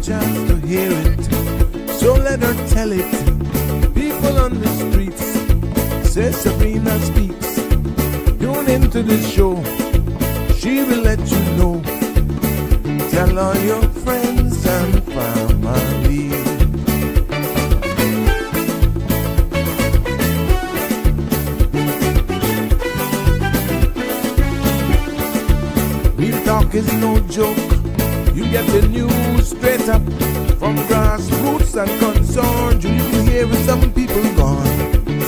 chance to hear it, so let her tell it. People on the streets say Sabrina speaks. Tune into the show, she will let you know. Tell all your friends and family. Real talk is no joke. You get the news straight up from grassroots and concerned. You hear some people gone.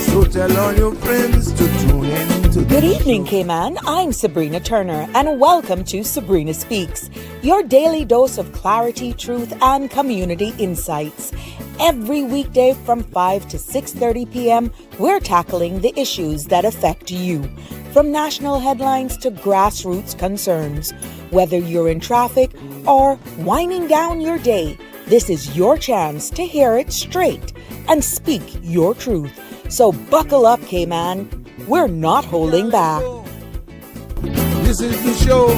So tell all your friends to tune in to Good evening, Cayman. I'm Sabrina Turner, and welcome to Sabrina Speaks, your daily dose of clarity, truth, and community insights. Every weekday from 5 to 6:30 p.m., we're tackling the issues that affect you, from national headlines to grassroots concerns. Whether you're in traffic or winding down your day, this is your chance to hear it straight and speak your truth. So buckle up, Cayman. We're not holding back. This is the show.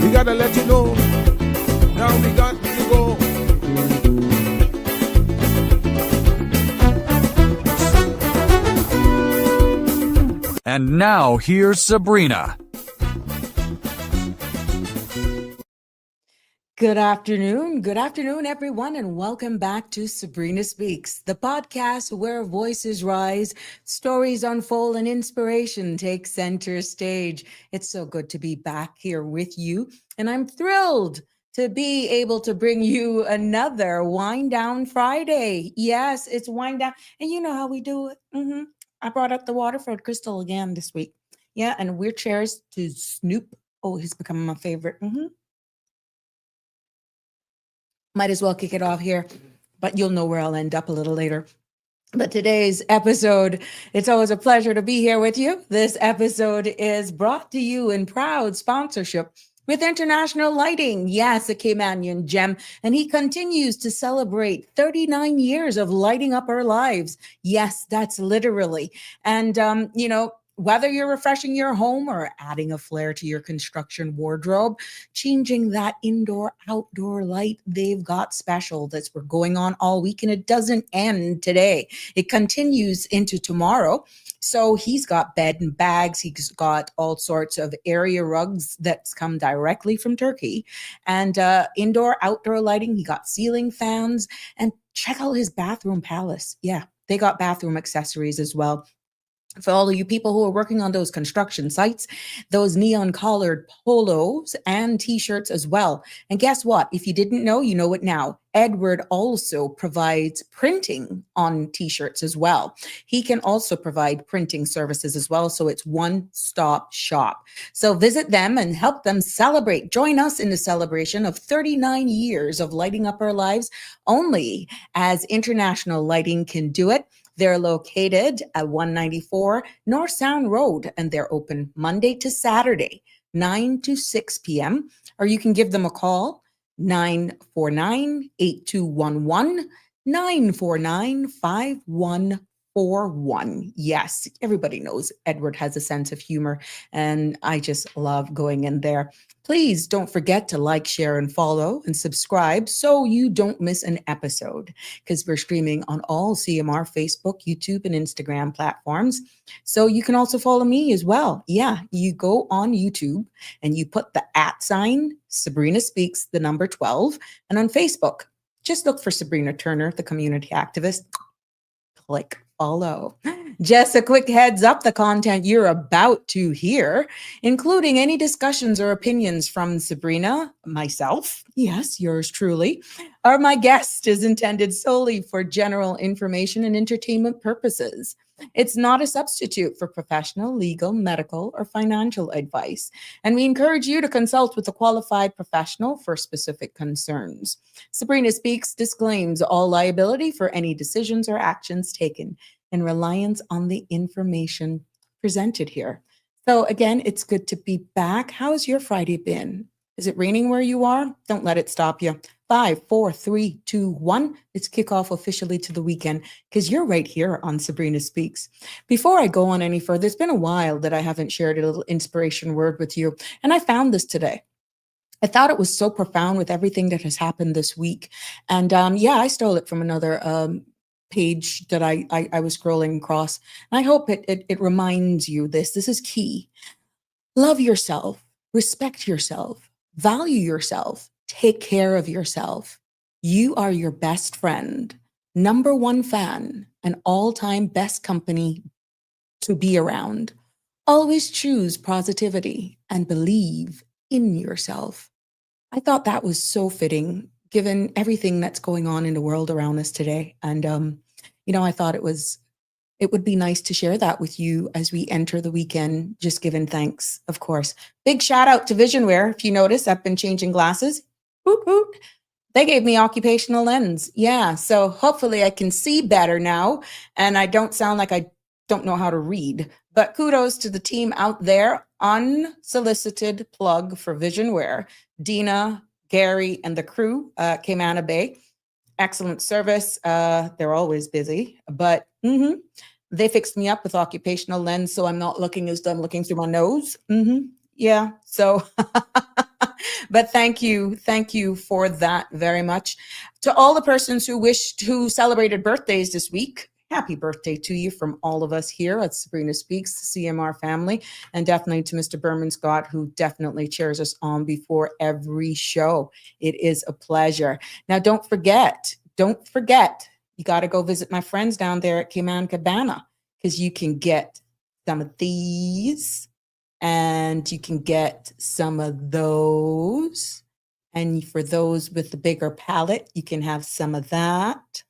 We gotta let you know. Now we got to go. And now here's Sabrina. Good afternoon, everyone, and welcome back to Sabrina Speaks, the podcast where voices rise, stories unfold, and inspiration takes center stage. It's so good to be back here with you, and I'm thrilled to be able to bring you another Wind Down Friday. Yes, it's Wind Down, and you know how we do it. I brought up the Waterford Crystal again this week. Yeah, and we're cheers to Snoop. Oh, he's becoming my favorite. Might as well kick it off here, but you'll know where I'll end up a little later. But today's episode, it's always a pleasure to be here with you. This episode is brought to you in proud sponsorship with International Lighting. Yes, a Caymanian gem. And he continues to celebrate 39 years of lighting up our lives. Yes, that's literally. And, whether you're refreshing your home or adding a flair to your construction wardrobe, changing that indoor-outdoor light, they've got special that's we're going on all week, and it doesn't end today. It continues into tomorrow. So he's got bed and bags. He's got all sorts of area rugs that's come directly from Turkey, and indoor-outdoor lighting. He got ceiling fans, and check out his bathroom palace. Yeah, they got bathroom accessories as well. For all of you people who are working on those construction sites, those neon collared polos and t-shirts as well. And guess what? If you didn't know, you know it now. Edward also provides printing on t-shirts as well. He can also provide printing services as well. So it's one-stop shop. So visit them and help them celebrate. Join us in the celebration of 39 years of lighting up our lives, only as International Lighting can do it. They're located at 194 North Sound Road, and they're open Monday to Saturday, 9 to 6 p.m. Or you can give them a call, 949-8211, 949-5141. Yes, everybody knows Edward has a sense of humor, and I just love going in there. Please don't forget to like, share, and follow and subscribe so you don't miss an episode, because we're streaming on all CMR Facebook, YouTube, and Instagram platforms. So you can also follow me as well. Yeah, you go on YouTube and you put the @ Sabrina Speaks, the number 12, and on Facebook, just look for Sabrina Turner, the community activist. Click follow. Just a quick heads up, the content you're about to hear, including any discussions or opinions from Sabrina, myself, yes, yours truly, or my guest, is intended solely for general information and entertainment purposes. It's not a substitute for professional, legal, medical, or financial advice, and we encourage you to consult with a qualified professional for specific concerns. Sabrina Speaks disclaims all liability for any decisions or actions taken in reliance on the information presented here. So again, it's good to be back. How's your Friday been? Is it raining where you are? Don't let it stop you. 5, 4, 3, 2, 1. Let's kick off officially to the weekend, because you're right here on Sabrina Speaks. Before I go on any further, it's been a while that I haven't shared a little inspiration word with you, and I found this today. I thought it was so profound with everything that has happened this week. And yeah, I stole it from another page that I was scrolling across. And I hope it reminds you this. This is key. Love yourself, respect yourself, value yourself, take care of yourself. You are your best friend, number one fan, and all-time best company to be around. Always choose positivity and believe in yourself. I thought that was so fitting given everything that's going on in the world around us today. And I thought it would be nice to share that with you as we enter the weekend, just giving thanks, of course. Big shout out to Visionware. If you notice, I've been changing glasses. Hoot, hoot. They gave me occupational lens. Yeah. So hopefully I can see better now. And I don't sound like I don't know how to read. But kudos to the team out there. Unsolicited plug for Visionware. Dina, Gary, and the crew, Cayman Bay. Excellent service. They're always busy, but they fixed me up with occupational lens, so I'm not looking as though I'm looking through my nose. Yeah. So, but thank you for that very much. To all the persons who celebrated birthdays this week, happy birthday to you from all of us here at Sabrina Speaks, the CMR family, and definitely to Mr. Berman Scott, who definitely cheers us on before every show. It is a pleasure. Now, don't forget, you got to go visit my friends down there at Cayman Cabana, because you can get some of these and you can get some of those. And for those with the bigger palate, you can have some of that.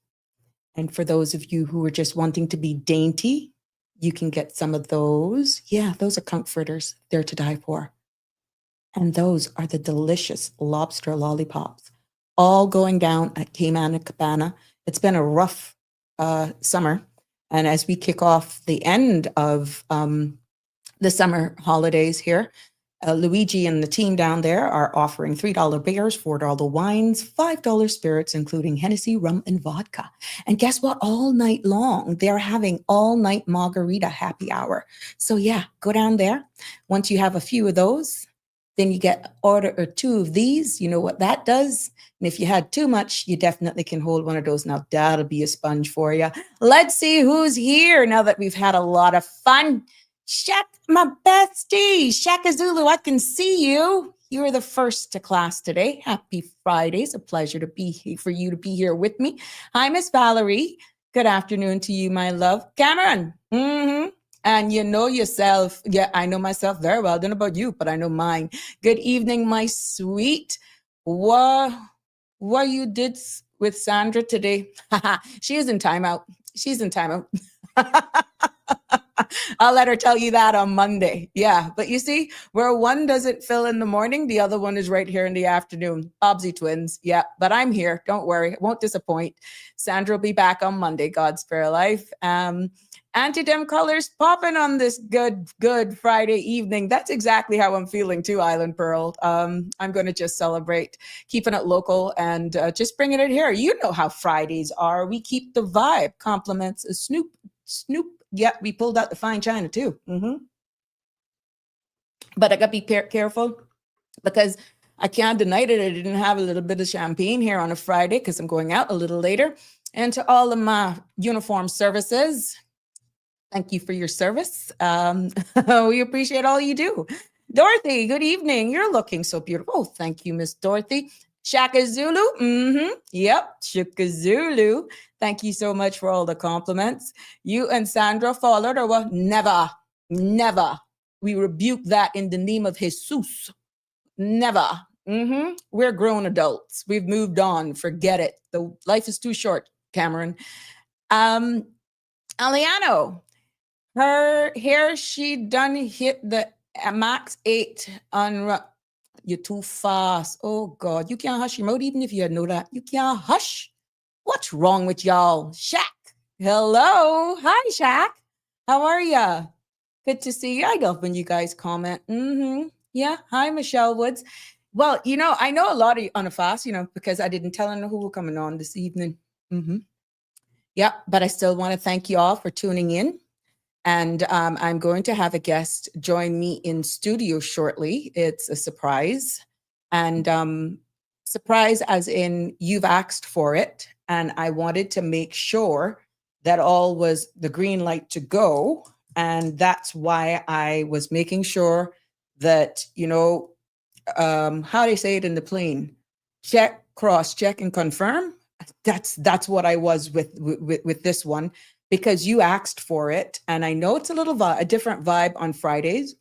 And for those of you who are just wanting to be dainty, you can get some of those. Yeah, those are comforters. They're to die for. And those are the delicious lobster lollipops, all going down at Cayman Cabana. It's been a rough summer. And as we kick off the end of the summer holidays here, Luigi and the team down there are offering $3 beers, $4 wines, $5 spirits, including Hennessy, rum, and vodka. And guess what? All night long, they're having all-night margarita happy hour. So yeah, go down there. Once you have a few of those, then you get order or two of these. You know what that does? And if you had too much, you definitely can hold one of those. Now, that'll be a sponge for you. Let's see who's here now that we've had a lot of fun. Shak, my bestie, Shaka Zulu, I can see you. You are the first to class today. Happy Friday. It's a pleasure to be here, for you to be here with me. Hi, Miss Valerie. Good afternoon to you, my love. Cameron. And you know yourself. Yeah, I know myself very well. I don't know about you, but I know mine. Good evening, my sweet. What you did with Sandra today? She is in timeout. She's in timeout. I'll let her tell you that on Monday. Yeah. But you see, where one doesn't fill in the morning, the other one is right here in the afternoon. Bobsy twins. Yeah. But I'm here. Don't worry. I won't disappoint. Sandra will be back on Monday. God's spare life. Anti-dem colors popping on this good Friday evening. That's exactly how I'm feeling too, Island Pearl. I'm going to just celebrate, keeping it local and just bringing it here. You know how Fridays are. We keep the vibe. Compliments Snoop. Yeah, we pulled out the fine china too. But I got to be careful because I can't deny that I didn't have a little bit of champagne here on a Friday because I'm going out a little later. And to all of my uniform services, thank you for your service. We appreciate all you do. Dorothy, good evening. You're looking so beautiful. Oh, thank you, Miss Dorothy. Shaka Zulu. Yep, Shaka Zulu. Thank you so much for all the compliments. You and Sandra followed, or what? Never. We rebuke that in the name of Jesus. Never. We're grown adults. We've moved on. Forget it. The life is too short, Cameron. Aliano, her hair, she done hit the max 8 on. You're too fast. Oh, God. You can't hush your mouth even if you know that. You can't hush. What's wrong with y'all? Shaq. Hello. Hi, Shaq. How are ya? Good to see you. I love when you guys comment. Yeah. Hi, Michelle Woods. Well, I know a lot of you on a fast, because I didn't tell them who were coming on this evening. Yeah. But I still want to thank you all for tuning in. And I'm going to have a guest join me in studio shortly. It's a surprise. And surprise, as in you've asked for it. And I wanted to make sure that all was the green light to go. And that's why I was making sure that, how they say it in the plane, check, cross check, and confirm. That's what I was with this one, because you asked for it. And I know it's a little a different vibe on Fridays,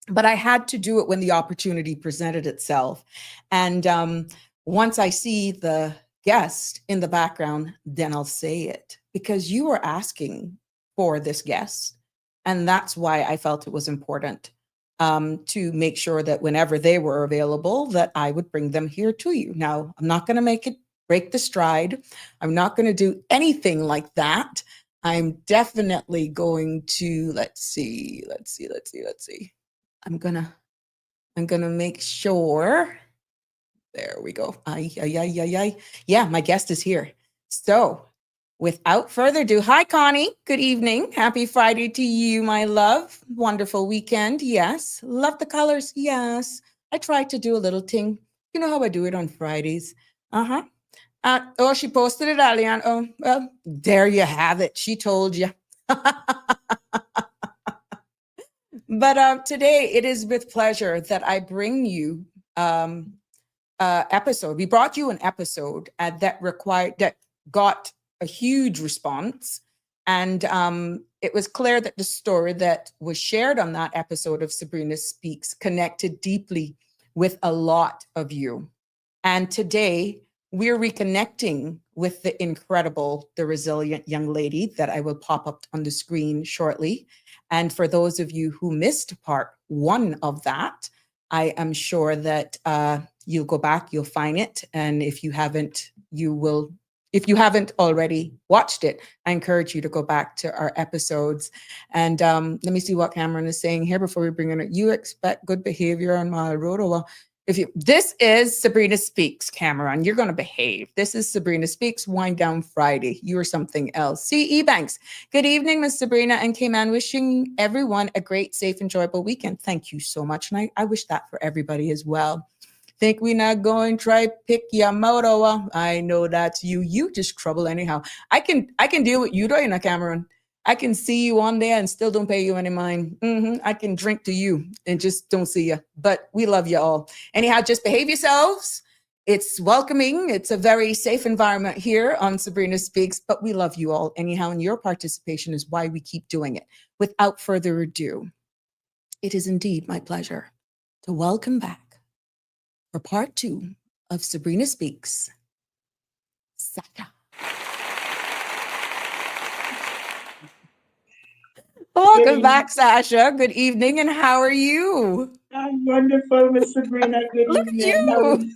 but I had to do it when the opportunity presented itself. And once I see the guest in the background, then I'll say it, because you were asking for this guest. And that's why I felt it was important to make sure that whenever they were available, that I would bring them here to you. Now, I'm not going to make it break the stride. I'm not going to do anything like that. I'm definitely going to, let's see. I'm gonna make sure. There we go. Ay, ay, ay, ay, ay. Yeah, my guest is here. So without further ado, hi, Connie. Good evening. Happy Friday to you, my love. Wonderful weekend. Yes. Love the colors. Yes. I tried to do a little thing. You know how I do it on Fridays. Uh-huh. Oh, she posted it, Alian. Oh, well, there you have it. She told you. But today it is with pleasure that I bring you episode. We brought you an episode that got a huge response, and it was clear that the story that was shared on that episode of Sabrina Speaks connected deeply with a lot of you. And today we're reconnecting with the incredible, the resilient young lady that I will pop up on the screen shortly. And for those of you who missed part one of that, I am sure that you'll go back, you'll find it. And if you haven't, you will. If you haven't already watched it, I encourage you to go back to our episodes. And let me see what Cameron is saying here before we bring in it. You expect good behavior on my road? Oh, well, this is Sabrina Speaks, Cameron. You're going to behave. This is Sabrina Speaks, Wind Down Friday. You are something else. C.E. Banks. Good evening, Miss Sabrina and Cayman. Wishing everyone a great, safe, enjoyable weekend. Thank you so much. And I wish that for everybody as well. Think we not going try pick your moto? I know that's you. You just trouble anyhow. I can deal with you, though, Cameron. I can see you on there and still don't pay you any mind. I can drink to you and just don't see you. But we love you all. Anyhow, just behave yourselves. It's welcoming. It's a very safe environment here on Sabrina Speaks, but we love you all anyhow. And your participation is why we keep doing it. Without further ado, it is indeed my pleasure to welcome back for part 2 of Sabrina Speaks, Sasha. Welcome back, Sasha. Good evening, and how are you? I'm wonderful, Miss Sabrina. Good Look at evening.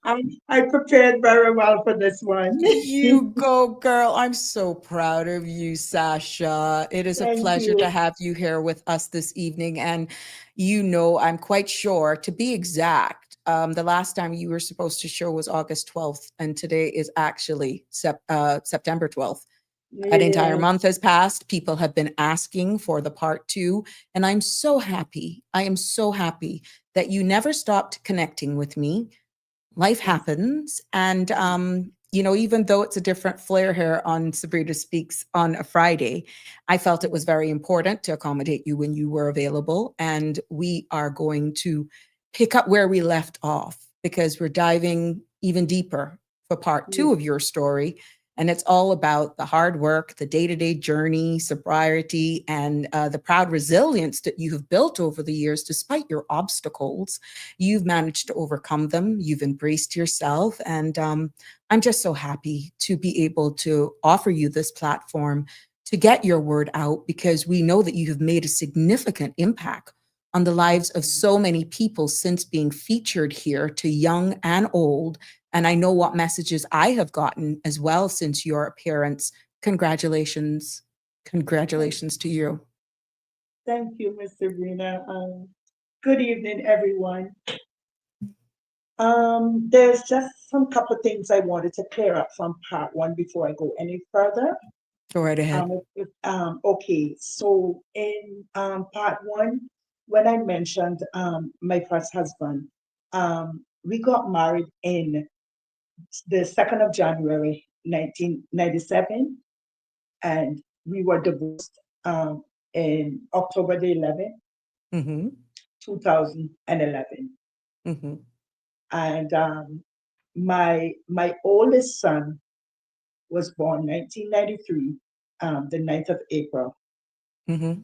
you. I prepared very well for this one. You go, girl. I'm so proud of you, Sasha. It is a Thank pleasure you. to have you here with us this evening. And I'm quite sure, to be exact, the last time you were supposed to show was August 12th, and today is actually September 12th. An entire month has passed. People have been asking for the part 2. And I'm so happy. I am so happy that you never stopped connecting with me. Life happens. And, even though it's a different flair here on Sabrina Speaks on a Friday, I felt it was very important to accommodate you when you were available. And we are going to pick up where we left off, because we're diving even deeper for part 2 of your story. And it's all about the hard work, the day-to-day journey, sobriety, and the proud resilience that you have built over the years. Despite your obstacles, you've managed to overcome them. You've embraced yourself. And I'm just so happy to be able to offer you this platform to get your word out, because we know that you have made a significant impact on the lives of so many people since being featured here, to young and old. And I know what messages I have gotten as well since your appearance. Congratulations. Congratulations to you. Thank you, Miss Sabrina. Good evening, everyone. There's just some couple of things I wanted to clear up from part 1 before I go any further. Go right ahead. Okay, so in part 1, when I mentioned my first husband, we got married in the 2nd of January, 1997, and we were divorced in October the 11th, Mm-hmm. 2011. Mm-hmm. And my oldest son was born 1993, the 9th of April. Mm-hmm.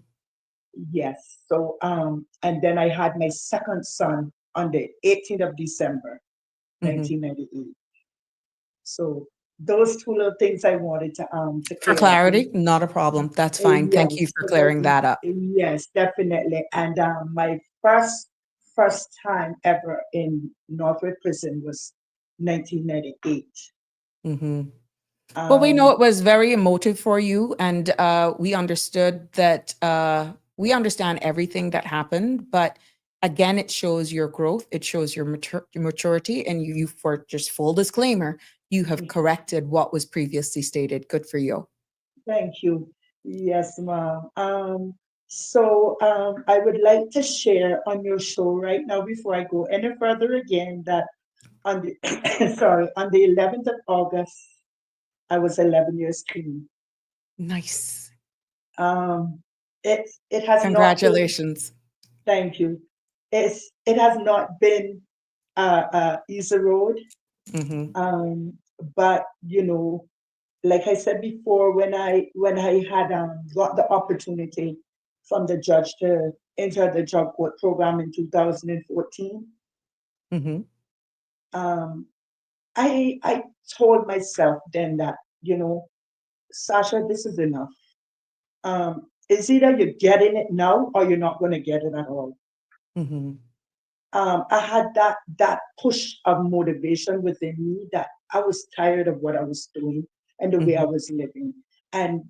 Yes. So, and then I had my second son on the 18th of December, Mm-hmm. 1998. So those two little things I wanted to For clear up. clarity, not a problem. That's fine. Thank you Yes, for so clearing that up. yes, definitely. And my first time ever in Northwood Prison was 1998. Mm-hmm. Well, we know Um, it was very emotive for you, and we understood that we understand everything that happened. But again, it shows your growth, it shows your maturity, and you, for just full disclaimer, you have corrected what was previously stated. Good for you. Thank you. Yes, ma'am. So I would like to share on your show right now before I go any further again that on the sorry, on the 11th of August, I was 11 years clean. Nice. Um, it has not been, Congratulations. thank you. It has not been a easy road. Mm-hmm. Um, but like I said before, when I had got the opportunity from the judge to enter the drug court program in 2014, Mm-hmm. um, I told myself then that, Sasha, this is enough. It's either you're getting it now or you're not going to get it at all. Mm-hmm. I had that push of motivation within me that I was tired of what I was doing and the way I Mm-hmm. was living. And,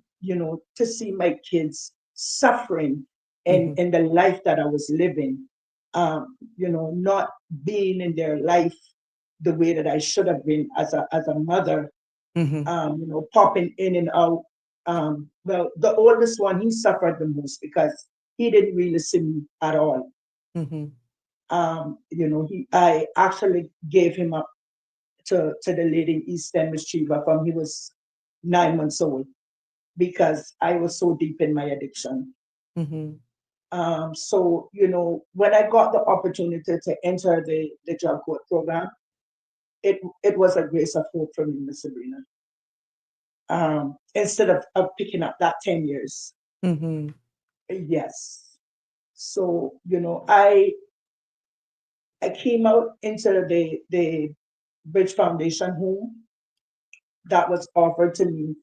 to see my kids suffering in, Mm-hmm. in the life that I was living, not being in their life the way that I should have been as a mother, Mm-hmm. popping in and out. Well, the oldest one, he suffered the most because he didn't really see me at all. Mm-hmm. I actually gave him up to the lady in East End Mischieva from he was 9 months old because I was so deep in my addiction. Mm-hmm. So, when I got the opportunity to enter the drug court program, it was a grace of hope for me, Miss Sabrina. Instead of picking up that 10 years. Mm-hmm. Yes. So, I came out into the Bridge Foundation home that was offered to me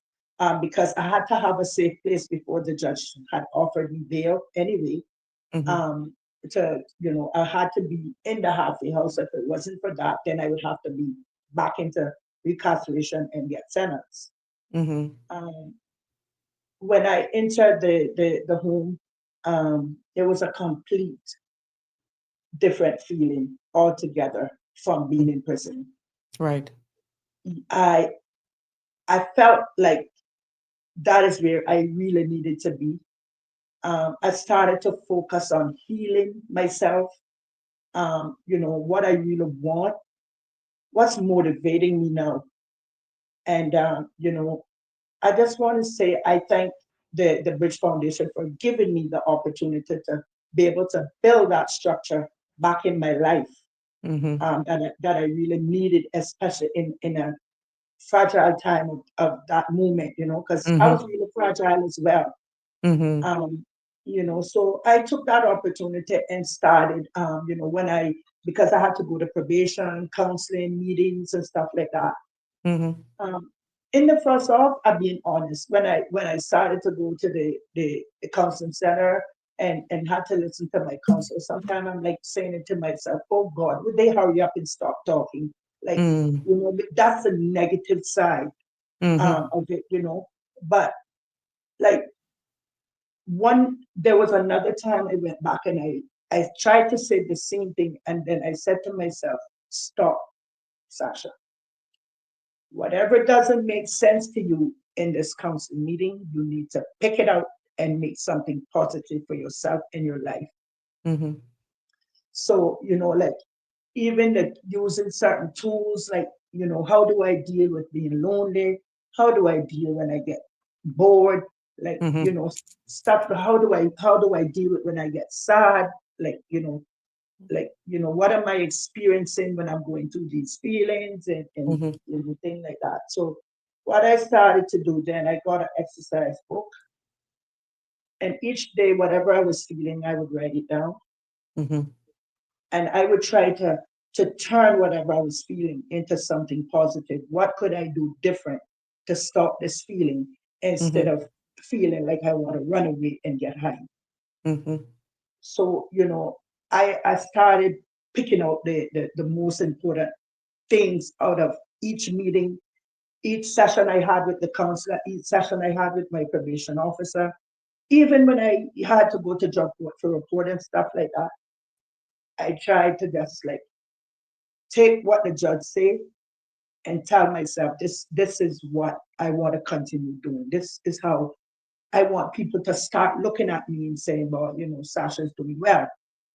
because I had to have a safe place before the judge had offered me bail anyway. Mm-hmm. Um, I had to be in the halfway house. If it wasn't for that, then I would have to be back into recarceration and get sentenced. Mm-hmm. Um, when I entered the home, it was a complete different feeling altogether from being in prison. Right. I I felt like that is where I really needed to be. I started to focus on healing myself. What I really want, what's motivating me now, and I just want to say I thank the Bridge Foundation for giving me the opportunity to be able to build that structure back in my life Mm-hmm. that I really needed, especially in a fragile time of that moment, because I was Mm-hmm. really fragile as well. Mm-hmm. Um, so I took that opportunity and started, because I had to go to probation, counseling, meetings, and stuff like that. Mm-hmm. Um, in the first off, I'm being honest. When I started to go to the counseling center and had to listen to my counselor, sometimes I'm like saying it to myself, "Oh God, would they hurry up and stop talking?" Like, Mm-hmm. that's the negative side Mm-hmm. of it. But like there was another time I went back and I tried to say the same thing, and then I said to myself, "Stop, Sasha. Whatever doesn't make sense to you in this council meeting, you need to pick it out and make something positive for yourself and your life." Mhm. So, like even like using certain tools, like, how do I deal with being lonely? How do I deal when I get bored? Like, Mhm. stuff. How do I deal with when I get sad? Like, what am I experiencing when I'm going through these feelings and Mhm. everything like that. So what I started to do then, I got an exercise book, and each day, whatever I was feeling, I would write it down, Mhm. and I would try to turn whatever I was feeling into something positive. What could I do different to stop this feeling instead Mhm. of feeling like I want to run away and get high? Mhm. So, I started picking out the most important things out of each meeting, each session I had with the counselor, each session I had with my probation officer, even when I had to go to drug court for report and stuff like that. I tried to just like take what the judge say and tell myself this is what I want to continue doing. This is how I want people to start looking at me and saying, well, Sasha's doing well.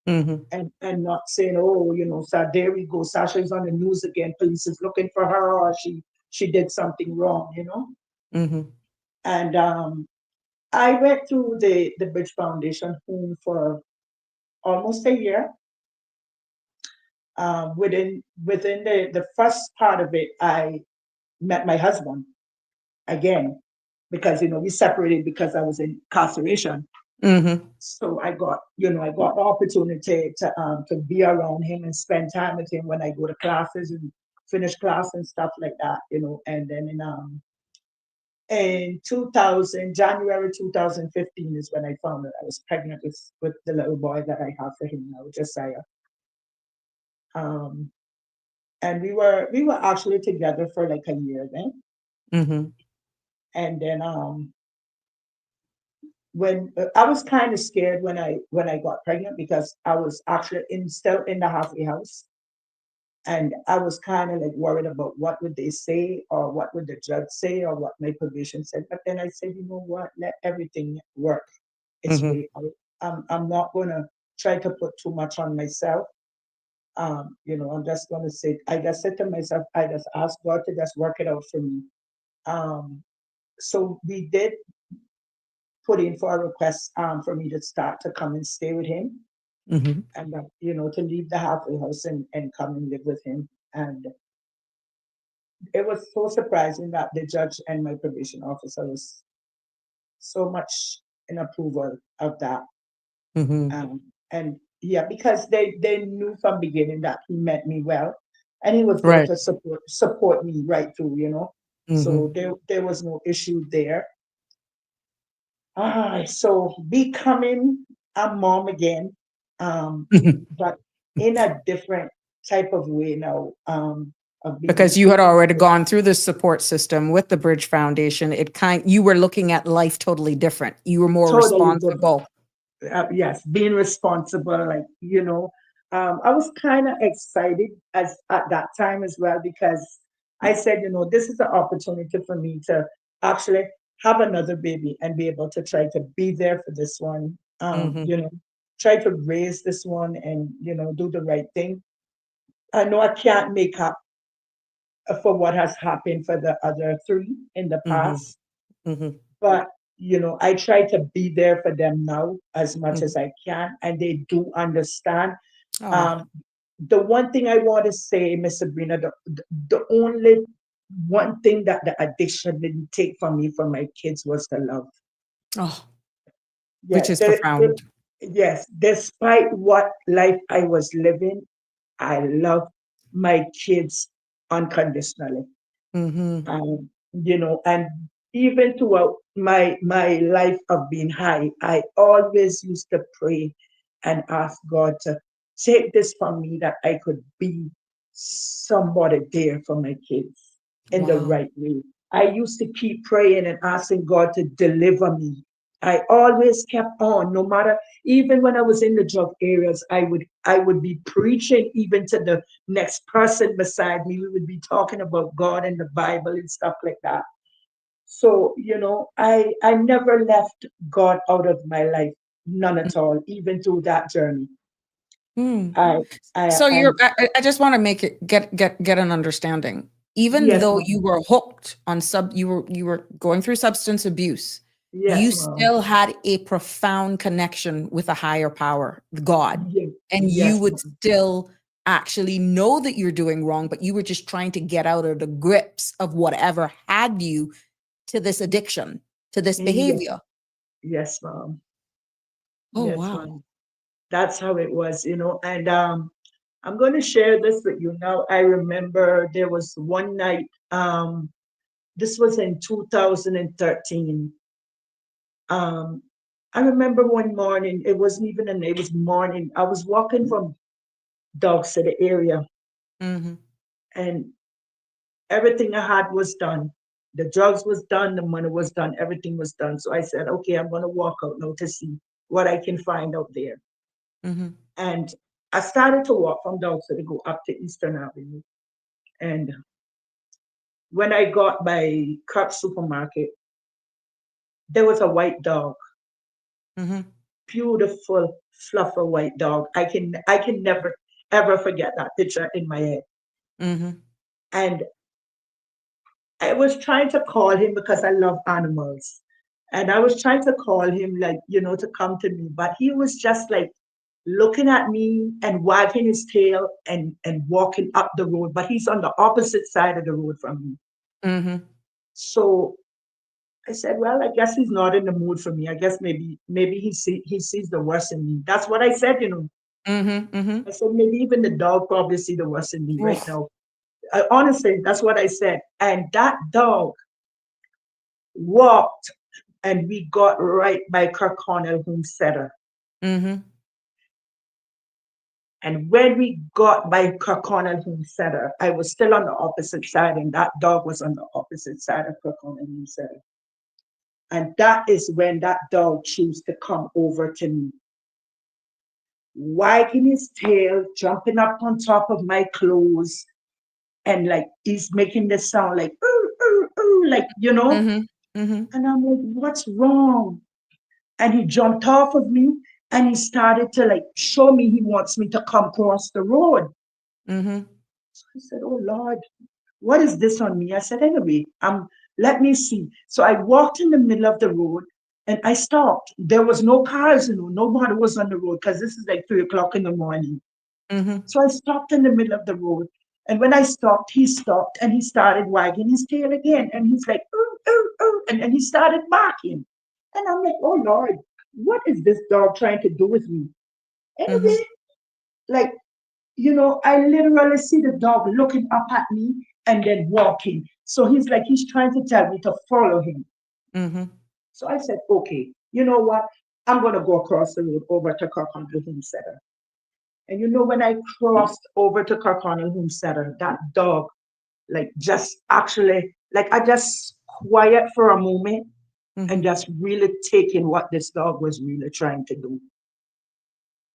Mhm. And not saying, oh, so there we go, Sasha's on the news again, police is looking for her, or she did something wrong. Mhm. And I went through the Bridge Foundation home for almost a year. Within the first part of it, I met my husband again because we separated because I was in incarceration. Mhm. So I got the opportunity to be around him and spend time with him when I go to classes and finish class and stuff like that. And then in 2000, January 2015 is when I found that I was pregnant with the little boy that I have for him now, Josiah. Um, and we were actually together for like a year then. Mhm. And then when I was kind of scared when I got pregnant because I was actually still in the halfway house, and I was kind of like worried about what would they say or what would the judge say or what my probation said. But then I said, you know what, let everything work its Mhm. way out. I'm not gonna try to put too much on myself. I'm just gonna say, I just said to myself, I just ask God to just work it out for me. Um, so we did put in for a request for me to start to come and stay with him, Mhm. and to leave the halfway house and come and live with him. And it was so surprising that the judge and my probation officer was so much in approval of that. Mhm. And yeah, because they knew from beginning that he meant me well, and he was there Right. to support me right through. So Mhm. there was no issue there. So becoming a mom again, but in a different type of way now, of being Because you had taken already care. gone through the support system with the Bridge Foundation, you were looking at life totally different. You were more Totally different. responsible. Yes, being responsible, like, I was kind of excited as at that time as well because I said, this is an opportunity for me to actually have another baby and be able to try to be there for this one. Mhm. Try to raise this one and do the right thing. I know I can't make up for what has happened for the other three in the Mhm. past, Mhm. but I try to be there for them now as much as Mhm. I can, and they do understand. Oh. um, the one thing I want to say, Miss Sabrina, the only one thing that the addiction didn't take from me from my kids was the love. Oh, Yeah, which is profound. yes, despite what life I was living, I love my kids unconditionally. Mhm. And even throughout my life of being high, I always used to pray and ask God to take this from me, that I could be somebody there for my kids in the Wow. right way. I used to keep praying and asking God to deliver me. I always kept on, no matter, even when I was in the drug areas, I would be preaching even to the next person beside me. We would be talking about God and the Bible and stuff like that. So, I never left God out of my life, none at all, even through that journey. Mm. I, So and I just want to make it get an understanding. Even yes, though ma'am. you were hooked on you were going through substance abuse, you Yes, ma'am. still had a profound connection with a higher power, God. Yes, And you yes, would ma'am. still actually know that you're doing wrong, but you were just trying to get out of the grips of whatever had you to this addiction, to this Yes, behavior. yes, ma'am. Oh, Yes, wow. ma'am. That's how it was, you know. And I'm going to share this with you now. I remember there was one night, this was in 2013. Um, I remember one morning, it wasn't even a night, it was morning. I was walking from dogs to the area, Mm-hmm. and everything I had was done. The drugs was done, the money was done, everything was done. So I said, okay, I'm going to walk out now to see what I can find out there. Mm-hmm. And I started to walk from dogs to go up to Eastern Avenue. And when I got by Cup supermarket, there was a white dog, Mm-hmm. beautiful, fluffy white dog. I can never ever forget that picture in my head. Mm-hmm. And I was trying to call him because I love animals. And I was trying to call him, like, to come to me, but he was just like looking at me and wagging his tail and walking up the road, but he's on the opposite side of the road from me. Mm-hmm. So I said, well, I guess he's not in the mood for me. I guess maybe he sees the worst in me. That's what I said. Mm-hmm. Mm-hmm. I said maybe even the dog probably see the worst in me right Oof. now. Honestly, that's what I said. And that dog walked, and we got right by Kirkconnell Homesteader. Mm-hmm. And when we got by Kirkconnell Homesteader, I was still on the opposite side, and that dog was on the opposite side of Kirkconnell Homesteader. And that is when that dog chose to come over to me, wagging his tail, jumping up on top of my clothes, and like he's making this sound like, ooh, ooh, ooh, like. Mm-hmm. Mm-hmm. And I'm like, what's wrong? And he jumped off of me and he started to like show me he wants me to come across the road. Mm-hmm. So I said, oh Lord, what is this on me? I said, anyway, let me see. So I walked in the middle of the road and I stopped. There was no cars, nobody was on the road because this is like 3 o'clock in the morning. Mm-hmm. So I stopped in the middle of the road. And when I stopped, he stopped and he started wagging his tail again. And he's like, ooh, ooh, ooh. And then he started barking. And I'm like, oh Lord, what is this dog trying to do with me? Mm-hmm. Anyway, like, I literally see the dog looking up at me and then walking. So he's trying to tell me to follow him. Mm-hmm. So I said, okay, you know what? I'm going to go across the road over to Kirkconnell Homesteader. And when I crossed over to Kirkconnell Homesteader, that dog, like, just actually, like, I just quiet for a moment and Mm-hmm. just really taking what this dog was really trying to do.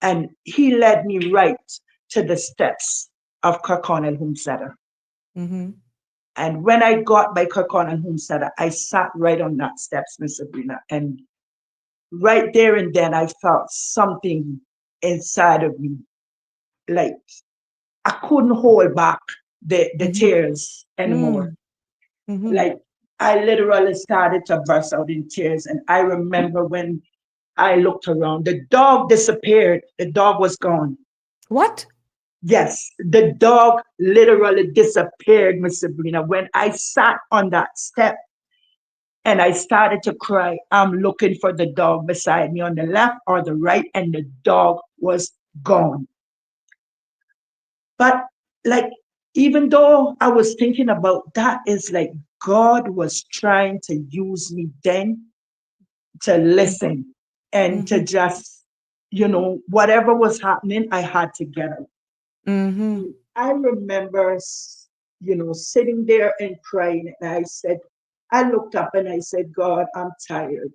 And he led me right to the steps of Kirkconnell Homesteader. Mm-hmm. And when I got by Kirkconnell Homesteader, I sat right on that steps, Miss Sabrina. And right there and then, I felt something inside of me. Like, I couldn't hold back the Mm-hmm. tears anymore. Mm-hmm. Like, I literally started to burst out in tears. And I remember when I looked around, the dog disappeared. The dog was gone. What? Yes, the dog literally disappeared, Miss Sabrina. When I sat on that step and I started to cry, I'm looking for the dog beside me on the left or the right, and the dog was gone. But like, even though I was thinking about that, it's like God was trying to use me then to listen and to Mm-hmm. just, whatever was happening, I had to get out. Mm-hmm. I remember, sitting there and crying, and I looked up and I said, God, I'm tired.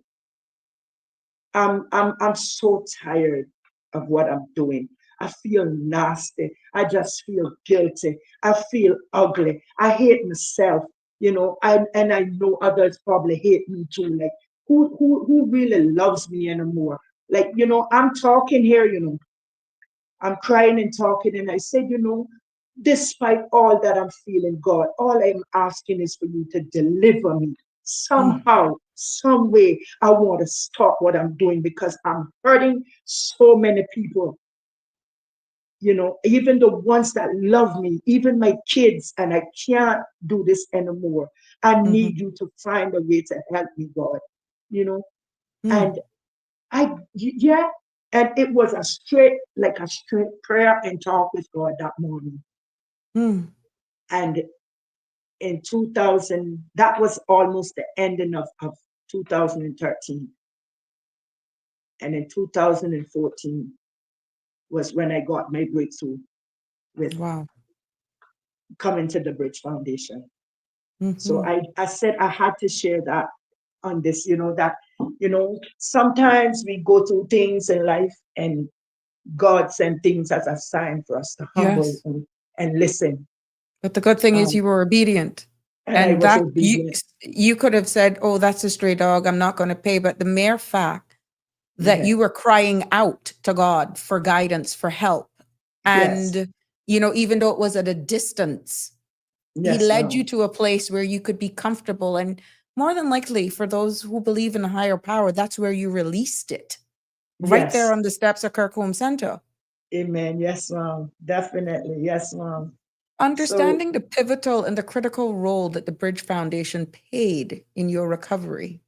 I'm so tired of what I'm doing. I feel nasty. I just feel guilty. I feel ugly. I hate myself, and I know others probably hate me too. Like, who really loves me anymore? Like, I'm talking here, I'm crying and talking, and I said, despite all that I'm feeling, God, all I'm asking is for you to deliver me Mm. somehow, some way. I want to stop what I'm doing because I'm hurting so many people, even the ones that love me, even my kids, and I can't do this anymore. I Mhm. need you to find a way to help me, God, you know, Mm. and yeah, and it was like a straight prayer and talk with God that morning. Mm. And in 2000, that was almost the ending of 2013. And in 2014 was when I got my breakthrough with Wow. coming to the Bridge Foundation. So Mhm. I said I had to share that on this, that, sometimes we go through things in life and God sent things as a sign for us to humble Yes. and listen. But the good thing is Um, you were obedient. and I And was that obedient. you could have said, "Oh, that's a stray dog. I'm not going to pay." But the mere fact that Yeah. you were crying out to God for guidance, for help, Yes. and even though it was at a distance, he Yes, led you ma'am. to a place where you could be comfortable. And more than likely, for those who believe in a higher power, that's where you released it, right there Yes. on the steps of Kirkholme Center. Amen. Yes, ma'am. Definitely. Yes, ma'am. So, Understanding the pivotal and the critical role that the Bridge Foundation played in your recovery,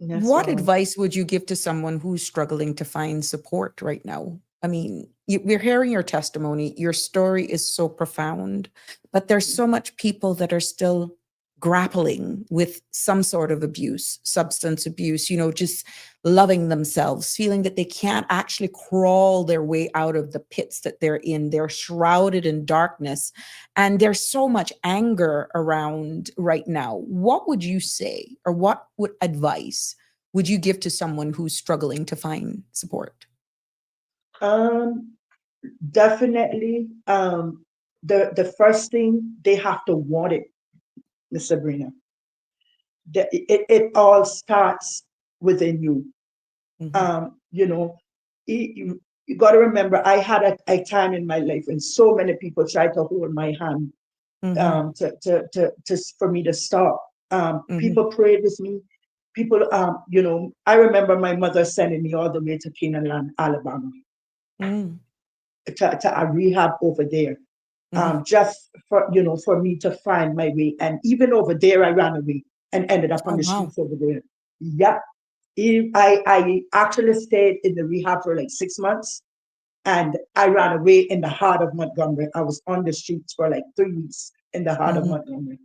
yes, what ma'am. advice would you give to someone who's struggling to find support right now? I mean, we're hearing your testimony. Your story is so profound, but there's so much people that are still grappling with some sort of abuse, substance abuse, just loving themselves, feeling that they can't actually crawl their way out of the pits that they're in. They're shrouded in darkness. And there's so much anger around right now. What would you say, or what would advice would you give to someone who's struggling to find support? Um, Definitely. The first thing they have to want it, Miss Sabrina. It all starts within you. Mhm. Um, you know, you got to remember, I had a time in my life when so many people tried to hold my hand, Mhm. for me to stop. Mhm. People prayed with me. People, I remember my mother sending me all the way to Canaan, Alabama, Mm. to a rehab over there, Mhm. just for me to find my way. And even over there, I ran away and ended up on Oh, the wow. streets over there. Yep. I actually stayed in the rehab for like 6 months, and I ran away in the heart of Montgomery. I was on the streets for like 3 weeks in the heart of Mhm. Montgomery.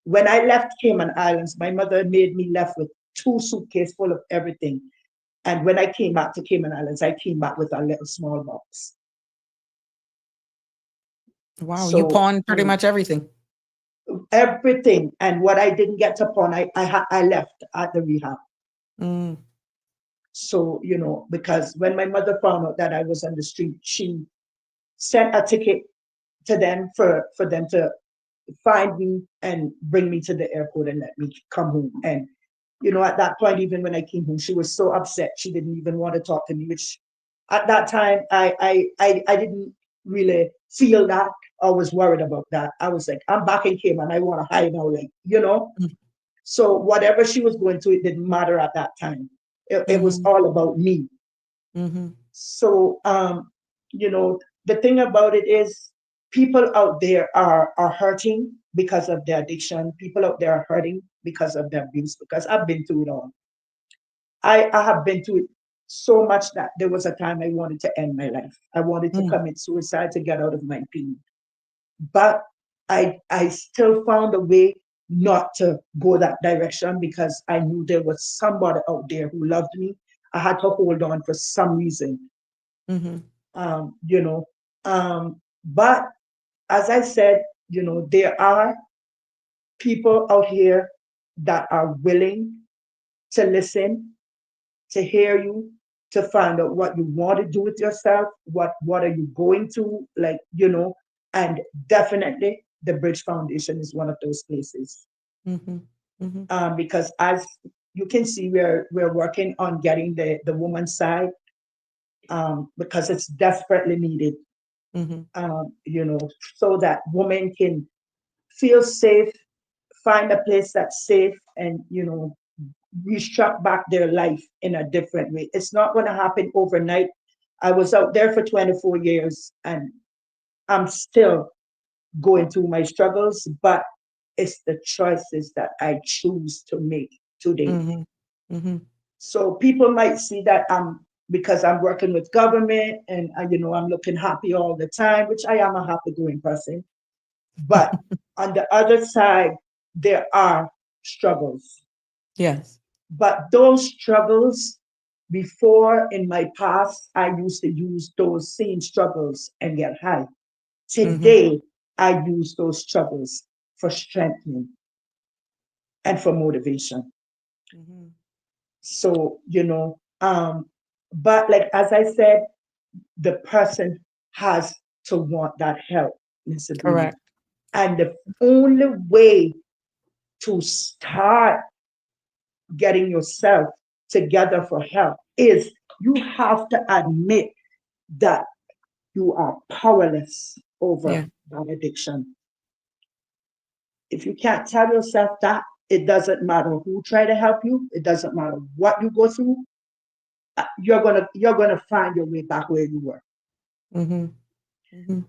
When I left Cayman Islands, my mother made me left with 2 suitcases full of everything. And when I came back to Cayman Islands, I came back with a little small box. Wow, you So pawned pretty much everything. everything, and what I didn't get to pawn, I left at the rehab. Mm. So because when my mother found out that I was on the street, she sent a ticket to them for them to find me and bring me to the airport and let me come home. And at that point, even when I came home, she was so upset. She didn't even want to talk to me, which at that time I didn't really feel that or was worried about that. I was like, I'm back in Cayman. I want to hide now, like. Mm. So whatever she was going through, it didn't matter at that time. It was Mhm. all about me. Mhm. So, the thing about it is, people out there are hurting because of their addiction. People out there are hurting because of their abuse. Because I've been through it all. I have been through it so much that there was a time I wanted to end my life. I wanted to Mm. commit suicide to get out of my pain. But I still found a way not to go that direction because I knew there was somebody out there who loved me. I had to hold on for some reason, Mhm. um, you know. But as I said, there are people out here that are willing to listen, to hear you, to find out what you want to do with yourself, what are you going to, like, and definitely the Bridge Foundation is one of those places. Mhm. Mhm. Because as you can see, we're working on getting the woman's side because it's desperately needed. Mhm. You know, so that women can feel safe, find a place that's safe, and restruct back their life in a different way. It's not going to happen overnight. I was out there for 24 years, and I'm still going through my struggles, but it's the choices that I choose to make today. Mhm. Mhm. So people might see that because I'm working with government, and I'm looking happy all the time, which I am a happy going person. But on the other side, there are struggles. Yes. But those struggles, before in my past, I used to use those same struggles and get high. Mhm. Today, I use those struggles for strengthening and for motivation. Mhm. So, but like as I said, the person has to want that help, Miss Sabrina. Correct. And the only way to start getting yourself together for help is you have to admit that you are powerless over Yeah. that addiction. If you can't tell yourself that, it doesn't matter who try to help you, it doesn't matter what you go through, you're gonna find your way back where you were. Mhm. Mhm.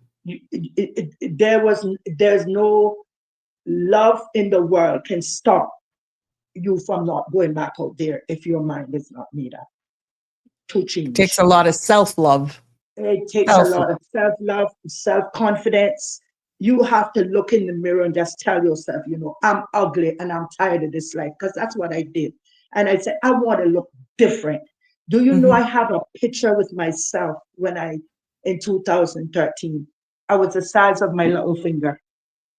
There's no love in the world can stop you from not going back out there if your mind is not made up to It takes change. a lot of self-love. It takes a Self. lot of self-love, self-confidence. You have to look in the mirror and just tell yourself, I'm ugly and I'm tired of this life, because that's what I did. And I said, I want to look different. Do you know I Mhm. have a picture with myself in 2013? I was the size of my little finger.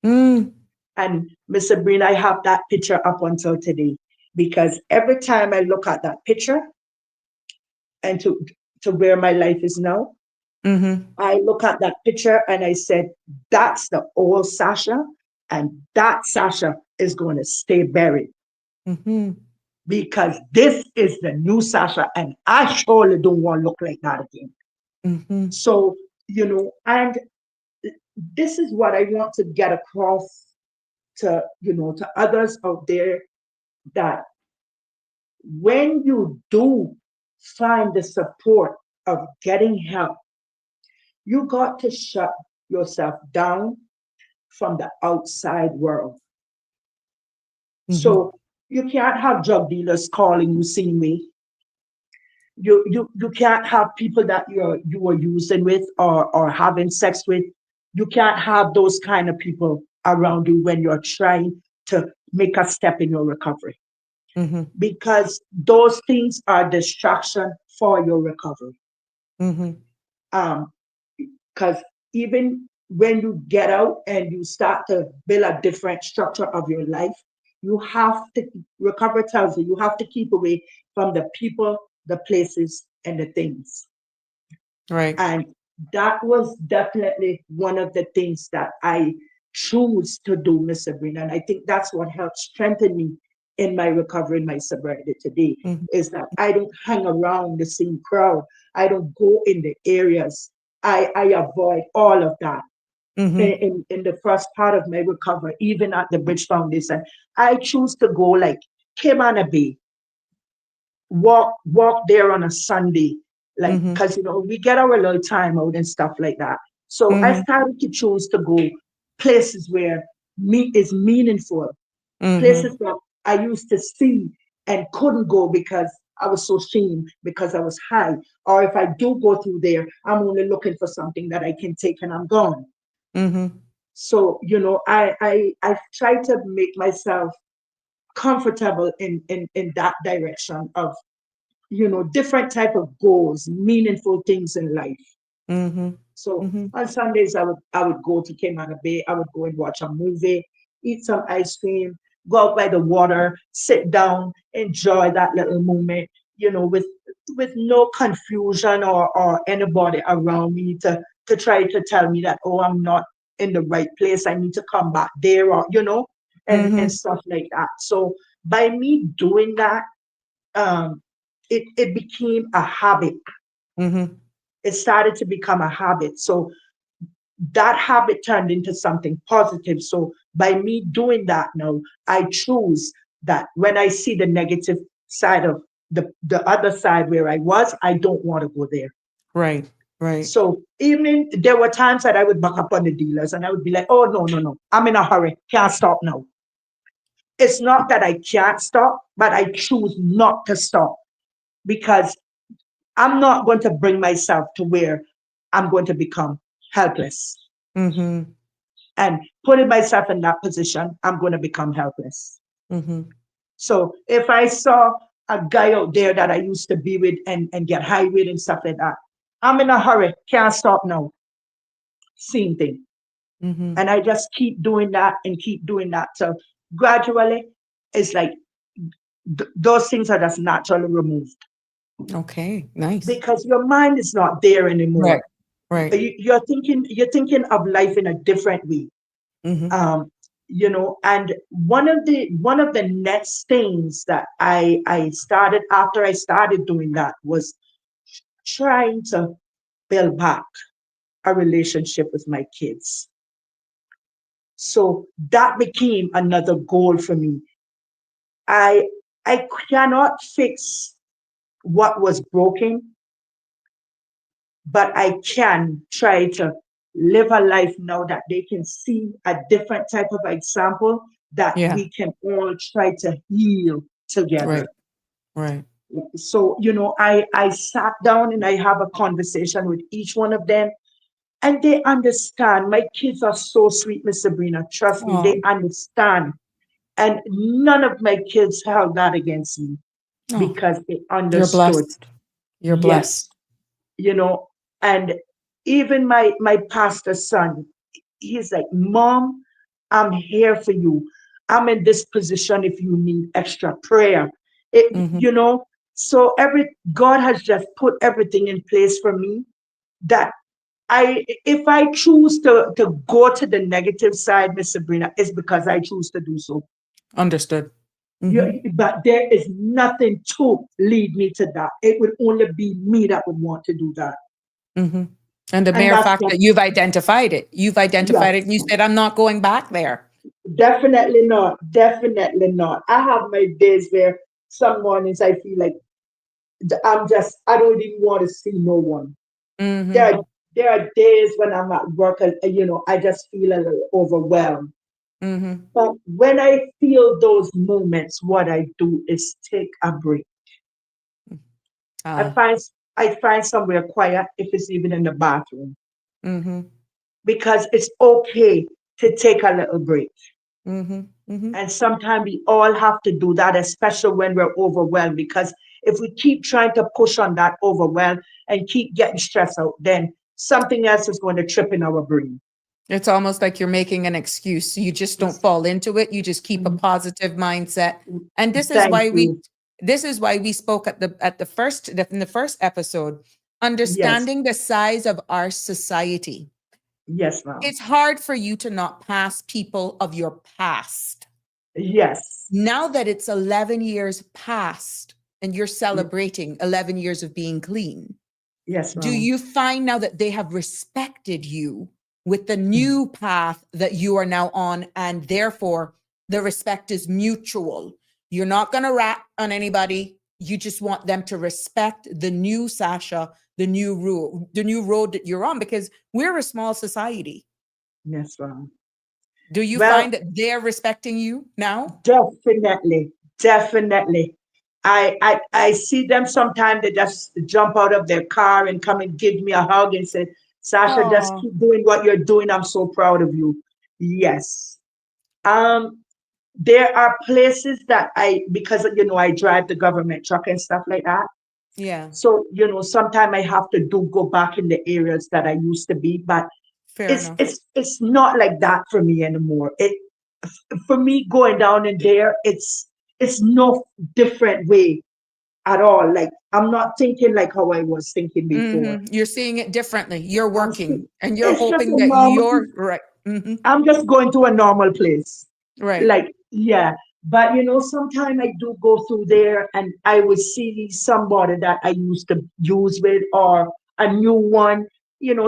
Mm. And Miss Sabrina, I have that picture up until today, because every time I look at that picture and to where my life is now, Mhm. I look at that picture and I said, that's the old Sasha, and that Sasha is going to stay buried, Mhm. because this is the new Sasha, and I surely don't want to look like that again. Mhm. So, and this is what I want to get across to others out there, that when you do find the support of getting help, you got to shut yourself down from the outside world. Mhm. So you can't have drug dealers calling you same way. You can't have people that you are using with, or having sex with. You can't have those kind of people around you when you're trying to make a step in your recovery, Mhm. because those things are distraction for your recovery. Mhm. Um, because even when you get out and you start to build a different structure of your life, you have to recover tells you have to keep away from the people, the places, and the things. Right. And that was definitely one of the things that I choose to do, Miss Sabrina. And I think that's what helped strengthen me in my recovery, in my sobriety today, Mhm. is that I don't hang around the same crowd. I don't go in the areas. I avoid all of that. In, Mhm. in the first part of my recovery, even at the Bridge Foundation, I choose to go like Cayman Bay, walk there on a Sunday, like, Mhm. because we get our little time out and stuff like that. So I Mhm. started to choose to go places where meat is meaningful, places Mhm. that I used to see and couldn't go because I was so ashamed because I was high. Or if I do go through there, I'm only looking for something that I can take and I'm gone. Mhm. So I try to make myself comfortable in that direction of different type of goals, meaningful things in life. Mhm. So Mhm. on Sundays, I would go to Cayman Bay. I would go and watch a movie, eat some ice cream, go out by the water, sit down, enjoy that little moment. With no confusion or anybody around me to try to tell me that, oh, I'm not in the right place. I need to come back there, or and Mhm. stuff like that. So by me doing that, um, it became a habit. Mhm. It started to become a habit. So that habit turned into something positive. So by me doing that now, I choose that when I see the negative side of the other side where I was, I don't want to go there. Right. Right. So even there were times that I would buck up on the dealers and I would be like, oh no, no, no, I'm in a hurry. Can't stop now. It's not that I can't stop, but I choose not to stop because I'm not going to bring myself to where I'm going to become helpless. Mm-hmm. And putting myself in that position, I'm going to become helpless. Mm-hmm. So if I saw a guy out there that I used to be with and get high with and stuff like that, I'm in a hurry, can't stop now. Same thing. Mm-hmm. And I just keep doing that and keep doing that. So gradually, it's like those things are just naturally removed Okay. Nice. because your mind is not there Right. anymore. Right. You're thinking of life in a different way. Mm-hmm. um, and one of the next things that I started after I started doing that was trying to build back a relationship with my kids. So that became another goal for me. I i cannot fix what was broken, but I can try to live a life now that they can see a different type of example that Yeah. we can all try to heal Right. together. Right. So, I sat down and I have a conversation with each one of them, and they understand. My kids are so sweet, Miss Sabrina. Trust me, they Oh. understand. And none of my kids held that against me Oh. because they You're understood. blessed. You're Yes, blessed. you know and even my pastor son, he's like, Mom, I'm here for you. I'm in this position if you need extra prayer. it, Mm-hmm. you know so every God has just put everything in place for me that if I choose to go to the negative side, Miss Sabrina, it's because I choose to do so. Understood. Mm-hmm. But there is nothing to lead me to that. It would only be me that would want to do that. Mm-hmm. And the And mere that's fact what, that you've identified it, yes, and you said, I'm not going back there. definitely not. Definitely not. I have my days where some mornings I feel like I don't even want to see no one. There Mm-hmm. are, there are days when I'm at work, and, I just feel a little overwhelmed. Mm-hmm. But when I feel those moments, what I do is take a break. I Ah. find I find somewhere quiet, if it's even in the bathroom, Mm-hmm. because it's okay to take a little break. Mm-hmm. Mm-hmm. And sometimes we all have to do that, especially when we're overwhelmed, because if we keep trying to push on that overwhelm and keep getting stressed out, then something else is going to trip in our brain. It's almost like you're making an excuse. You just don't fall into it. You just keep a Mhm. positive mindset. And Thank you. this is why we spoke at the first in the first episode, Yes, understanding the size of our society. yes, ma'am. It's hard for you to not pass people of your past. Yes, Now that it's 11 years past and you're celebrating 11 years of being clean, yes, do ma'am. you find now that they have respected you with the Mhm. new path that you are now on, and therefore the respect is mutual? You're not going to rat on anybody. You just want them to respect the new Sasha, the new road that you're on, because we're a small society. Yes, ma'am. Do you Well, find that they're respecting you now? definitely, definitely. I see them sometimes. They just jump out of their car and come and give me a hug and say, Sasha, just Oh, keep doing what you're doing. I'm so proud of you. Yes. Um, there are places that because I drive the government truck and stuff like that. yeah, So, sometimes I have to go back in the areas that I used to be, but fair it's enough. it's it's not like that for me anymore. For me going down in there, it's no different way at all. Like I'm not thinking like how I was thinking before. You're seeing it differently. You're I'm still, working and you're it's just hoping a that normal. you're right. I'm just going to a normal place. Right. Like, yeah. But sometimes I do go through there and I would see somebody that I used to use with, or a new one.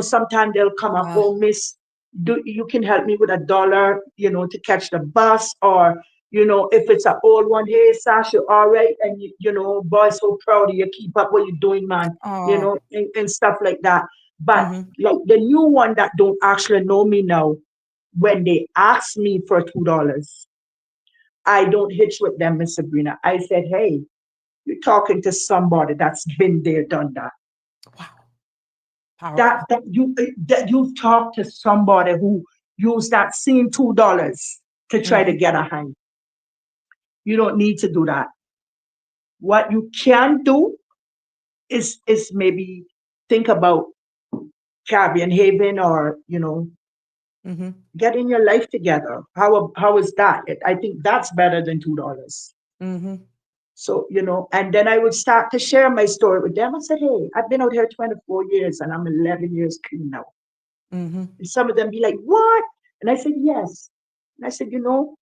Sometimes they'll come up, Wow. oh, miss, you can help me with $1, to catch the bus, or if it's an old one, hey, Sasha, all right, and boy, so proud of you, keep up what you're doing, man, Oh. and stuff like that. But Mm-hmm. like the new one that don't actually know me now, when they ask me for $2, I don't hitch with them, Miss Sabrina. I said, hey, you're talking to somebody that's been there, done that. Wow. That Powerful. that you that you've talked to somebody who used that same $2 to try to Mm-hmm. get a high. You don't need to do that. What you can do is maybe think about Caribbean Haven, or Mm-hmm. getting your life together. How is that? I think that's better than $2. Mm-hmm. So, and then I would start to share my story with them. I said, hey, I've been out here 24 years and I'm 11 years clean now. Mm-hmm. And some of them be like, what? And I said, yes. And I said, you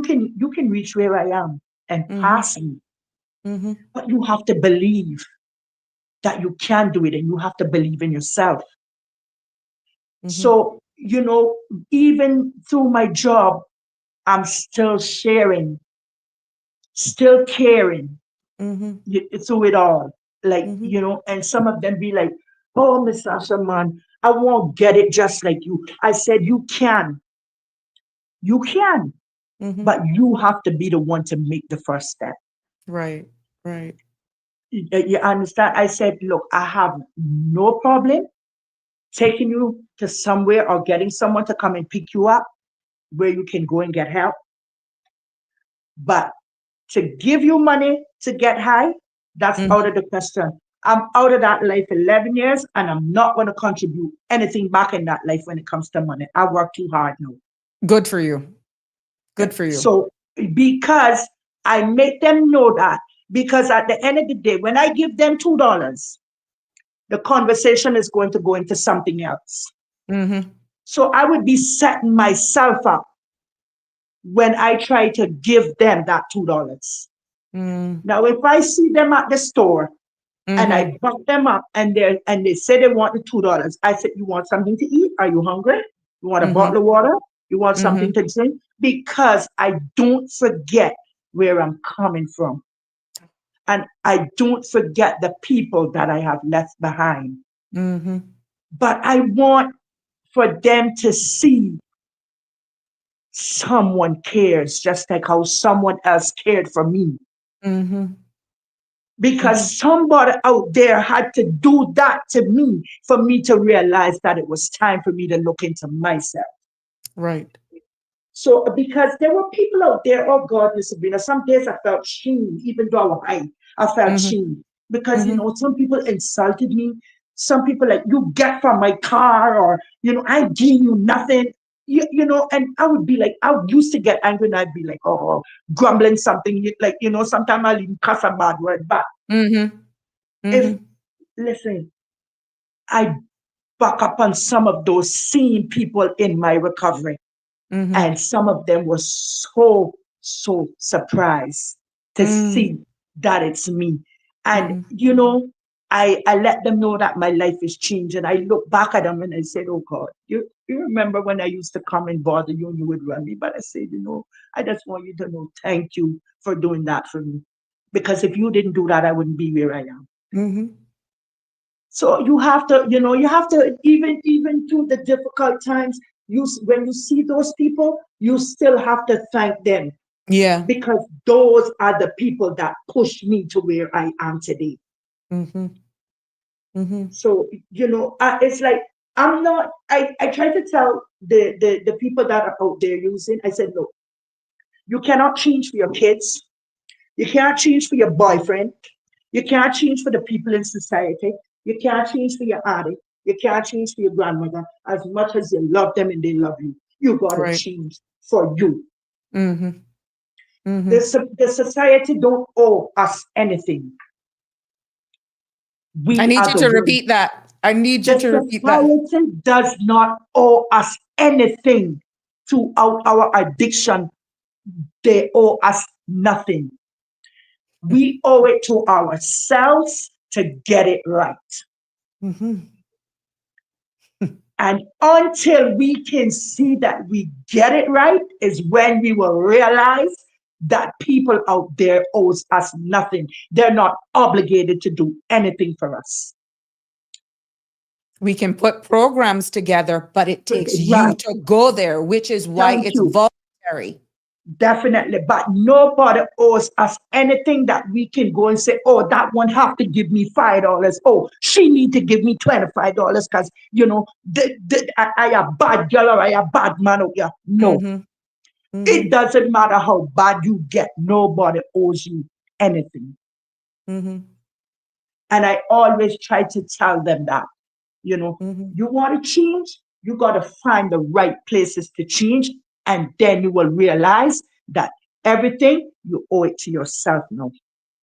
can reach where I am and Mm-hmm. pass me, Mm-hmm. but you have to believe that you can do it, and you have to believe in yourself. Mm-hmm. So, even through my job, I'm still sharing, still caring, Mm-hmm. through it all. Like, Mm-hmm. and some of them be like, oh, Miss Sasha, man, I won't get it just like you. I said, you can, Mm-hmm. but you have to be the one to make the first step. Right. Right. You understand? I said, look, I have no problem taking you to somewhere or getting someone to come and pick you up where you can go and get help. But to give you money to get high, that's out Mm-hmm. of the question. I'm out of that life 11 years, and I'm not going to contribute anything back in that life when it comes to money. I work too hard now. Good for you. Good for you. So, because I make them know that, because at the end of the day, when I give them $2, the conversation is going to go into something else. Mm-hmm. So I would be setting myself up when I try to give them that $2. Mm-hmm. Now, if I see them at the store and I Mm-hmm. buck them up, and they say they want the $2, I said, you want something to eat? Are you hungry? You want a Mm-hmm. bottle of water? You want something Mm-hmm. to drink? Because I don't forget where I'm coming from. And I don't forget the people that I have left behind. Mm-hmm. But I want for them to see someone cares, just like how someone else cared for me. Mm-hmm. Mm-hmm. Because somebody out there had to do that to me for me to realize that it was time for me to look into myself. Right. So, because there were people out there, oh God, Miss Sabrina, some days I felt shame, even though I was high, I felt Mm-hmm. shame. Because, Mm-hmm. some people insulted me. Some people like, you get from my car, or, I give you nothing. And I would be like, I used to get angry, and I'd be like, oh, grumbling something. Like, sometimes I'll even cuss a bad word. But Mm-hmm. if, Mm-hmm. listen, I back up on some of those same people in my recovery. Mm-hmm. And some of them were so, so surprised to Mm-hmm. see that it's me. And, Mm-hmm. I let them know that my life is changing. I look back at them and I said, oh God, you remember when I used to come and bother you and you would run me? But I said, I just want you to know, thank you for doing that for me. Because if you didn't do that, I wouldn't be where I am. Mm-hmm. So you have to, even through the difficult times, when you see those people, you still have to thank them, Yeah. because those are the people that pushed me to where I am today. Mm-hmm. Mm-hmm. So, it's like, I try to tell the people that are out there using, I said, look, you cannot change for your kids. You can't change for your boyfriend. You can't change for the people in society. You can't change for your auntie. You can't change for your grandmother. As much as you love them and they love you, you gotta Right. change for you. Mm-hmm. The, Mm-hmm. the society don't owe us anything. I We need are you the to ones. repeat that. I need you The to repeat that. society does not owe us anything. Throughout our addiction, they owe us nothing. We owe it to ourselves to get it right. Mhm. And until we can see that we get it right, is when we will realize that people out there owes us nothing. They're not obligated to do anything for us. We can put programs together, but it takes you Right. to go there, which is why Thank it's you. voluntary. Definitely. But nobody owes us anything that we can go and say, oh, that one have to give me $5. Oh, she need to give me $25 because, I a bad girl or I a bad man. Oh, yeah. No, Mhm. it Mhm. doesn't matter how bad you get. Nobody owes you anything. Mhm. And I always try to tell them that, you know, Mhm. you want to change, you got to find the right places to change. And then you will realize that everything you owe it to yourself now.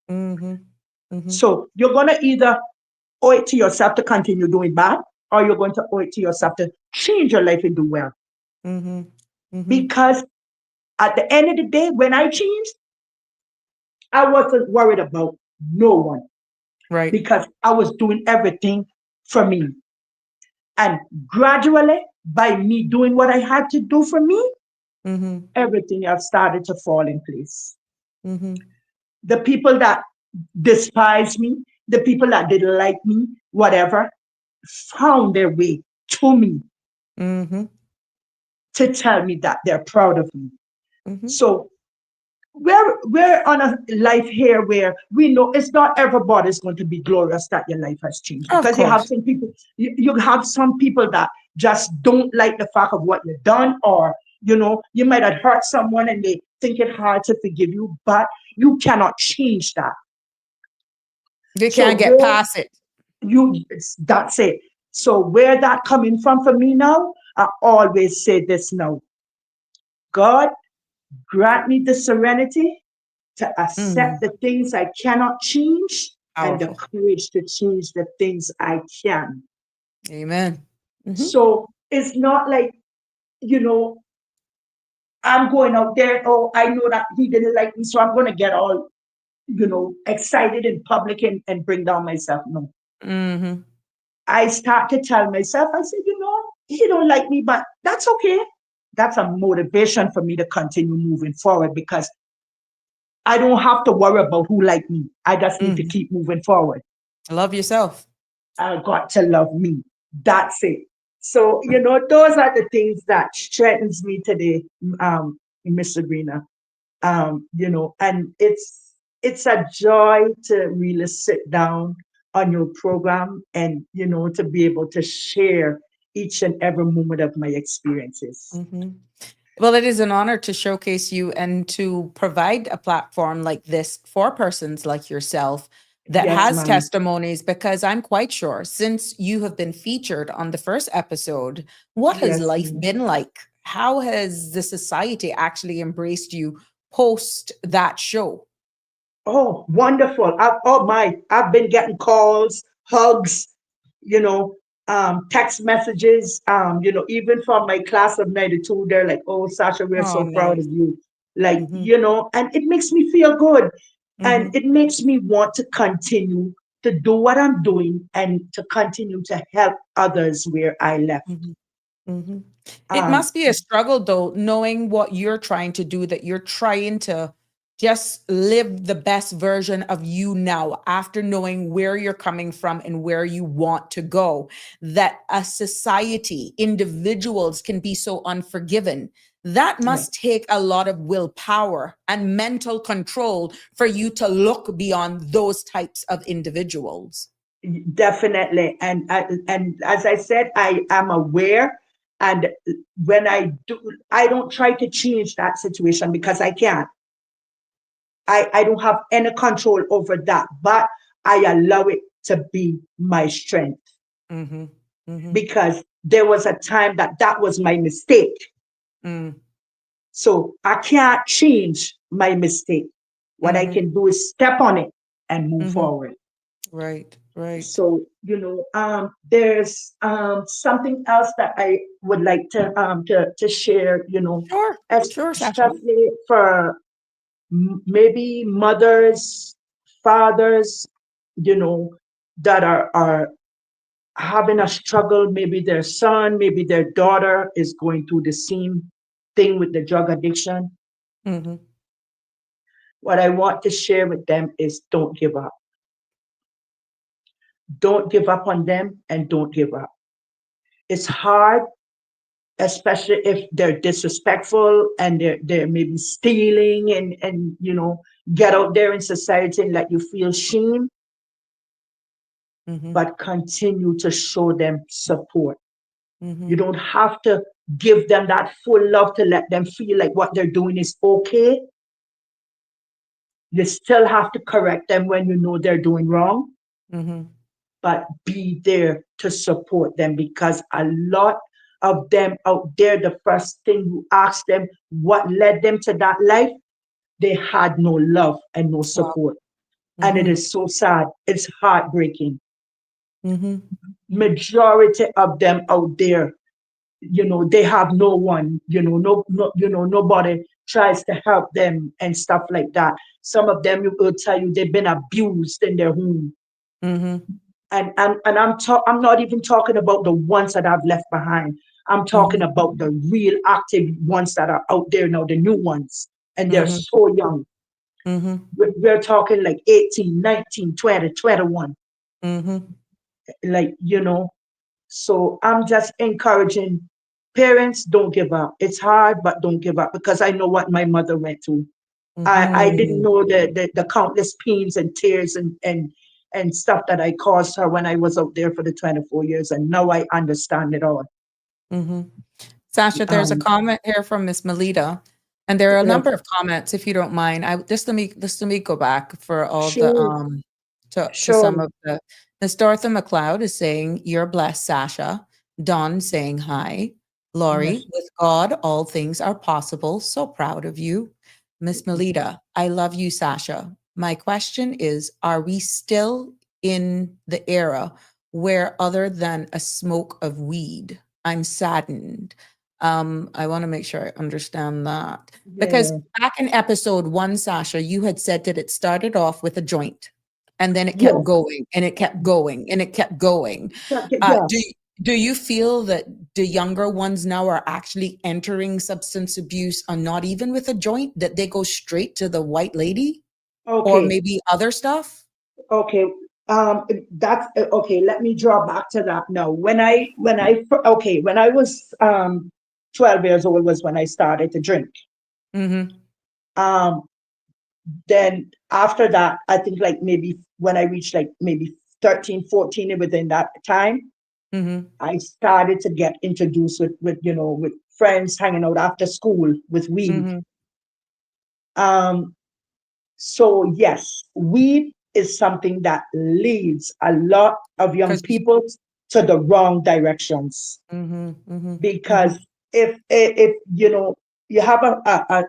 Mhm. Mhm. So you're going to either owe it to yourself to continue doing bad, or you're going to owe it to yourself to change your life and do well. Mhm. Mhm. Because at the end of the day, when I changed, I wasn't worried about no one Right. because I was doing everything for me. And gradually, by me doing what I had to do for me, Mhm. everything else started to fall in place. Mhm. The people that despised me, the people that didn't like me, whatever, found their way to me Mhm. to tell me that they're proud of me. Mhm. So we're on a life here where we know it's not everybody's going to be glorious that your life has changed, Of because you have course. some people, you have some people that just don't like the fact of what you've done, or you might have hurt someone and they think it hard to forgive you, but you cannot change that. They So can't get where past it. that's it. So where that coming from for me now, I always say this now: God, grant me the serenity to accept Mm. the things I cannot change and the Powerful. courage to change the things I can. Amen. Mhm. So it's not like, you know, I'm going out there, oh, I know that he didn't like me, so I'm going to get all, excited in public and bring down myself. No. Mhm. I start to tell myself, I said, he don't like me, but that's okay. That's a motivation for me to continue moving forward because I don't have to worry about who like me. I just need to Mhm. keep moving forward. Love yourself. I got to love me. That's it. So, those are the things that strengthens me today, Miss Sabrina. And it's a joy to really sit down on your program and, to be able to share each and every moment of my experiences. Mhm. Well, it is an honor to showcase you and to provide a platform like this for persons like yourself that Yes, has ma'am. testimonies, because I'm quite sure since you have been featured on the first episode, what has Yes, life ma'am. been like? How has the society actually embraced you post that show? Oh, wonderful. I've been getting calls, hugs, you know, text messages, even from my class of 92, they're like, oh, Sasha, we're Oh, so proud of nice. you. Like, Hmm. and it makes me feel good. And Hmm. it makes me want to continue to do what I'm doing and to continue to help others where I left. Hmm. Hmm. It Um, must be a struggle though, knowing what you're trying to do, that you're trying to just live the best version of you now after knowing where you're coming from and where you want to go. That a society, individuals can be so unforgiving. That yeah. must take a lot of willpower and mental control for you to look beyond those types of individuals. Definitely. And as I said, I am aware. And when I do, I don't try to change that situation because I can't. I don't have any control over that, but I allow it to be my strength Hmm. Hmm. because there was a time that that was my mistake. Mm. So I can't change my mistake. What I Hmm. can do is step on it and move Hmm. forward. Right, right. So, there's something else that I would like to share, Sure, sure, Sasha. especially for maybe mothers, fathers, you know, that are having a struggle. Maybe their son, maybe their daughter is going through the same thing with the drug addiction. Mm-hmm. What I want to share with them is don't give up. Don't give up on them and don't give up. It's hard, especially if they're disrespectful and they're maybe stealing and get out there in society and let you feel shame, Mm-hmm. but continue to show them support. Mm-hmm. You don't have to give them that full love to let them feel like what they're doing is okay. You still have to correct them when you know they're doing wrong, Mm-hmm. but be there to support them because a lot of them out there, the first thing you ask them, what led them to that life, they had no love and no Wow. support. And it Mm-hmm. is so sad. It's heartbreaking. Mm-hmm. Majority of them out there, they have no one, nobody tries to help them and stuff like that. Some of them will tell you they've been abused in their home. Mm-hmm. And I'm not even talking about the ones that I've left behind. I'm talking Mm-hmm. about the real active ones that are out there now, the new ones, and they're Mm-hmm. so young. Mm-hmm. We're talking like 18, 19, 20, 21. Mm-hmm. Like, so I'm just encouraging parents, don't give up. It's hard, but don't give up because I know what my mother went through. I didn't Mm-hmm. know the countless pains and tears and stuff that I caused her when I was out there for the 24 years. And now I understand it all. Mm-hmm. Sasha, there's a Um, comment here from Miss Melita, and there are a yes, number of comments. If you don't mind, I just let me go back for all the sure, to some sure. of the. Miss Dorothy McLeod is saying you're blessed, Sasha. Don saying hi. Laurie, Yes, with God, all things are possible. So proud of you. Miss Melita, I love you, Sasha. My question is, are we still in the era where other than a smoke of weed? I'm saddened. I want to make sure I understand that. Because yeah, back in episode one, Sasha, you had said that it started off with a joint and then it kept yes, going and it kept going and it kept going. Do yes. do you feel that the younger ones now are actually entering substance abuse and not even with a joint, that they go straight to the white lady or Okay, maybe other stuff? okay. That's okay. Let me draw back to that now. When I was 12 years old was when I started to drink. Mm-hmm. Um, then after that, I think like maybe when I reached like maybe 13, 14, and within that time, Mm-hmm. I started to get introduced with friends hanging out after school with weed. Mm-hmm. Um, so yes, weed is something that leads a lot of young Because people to the wrong directions. mm-hmm, mm-hmm, mm-hmm. Because if you have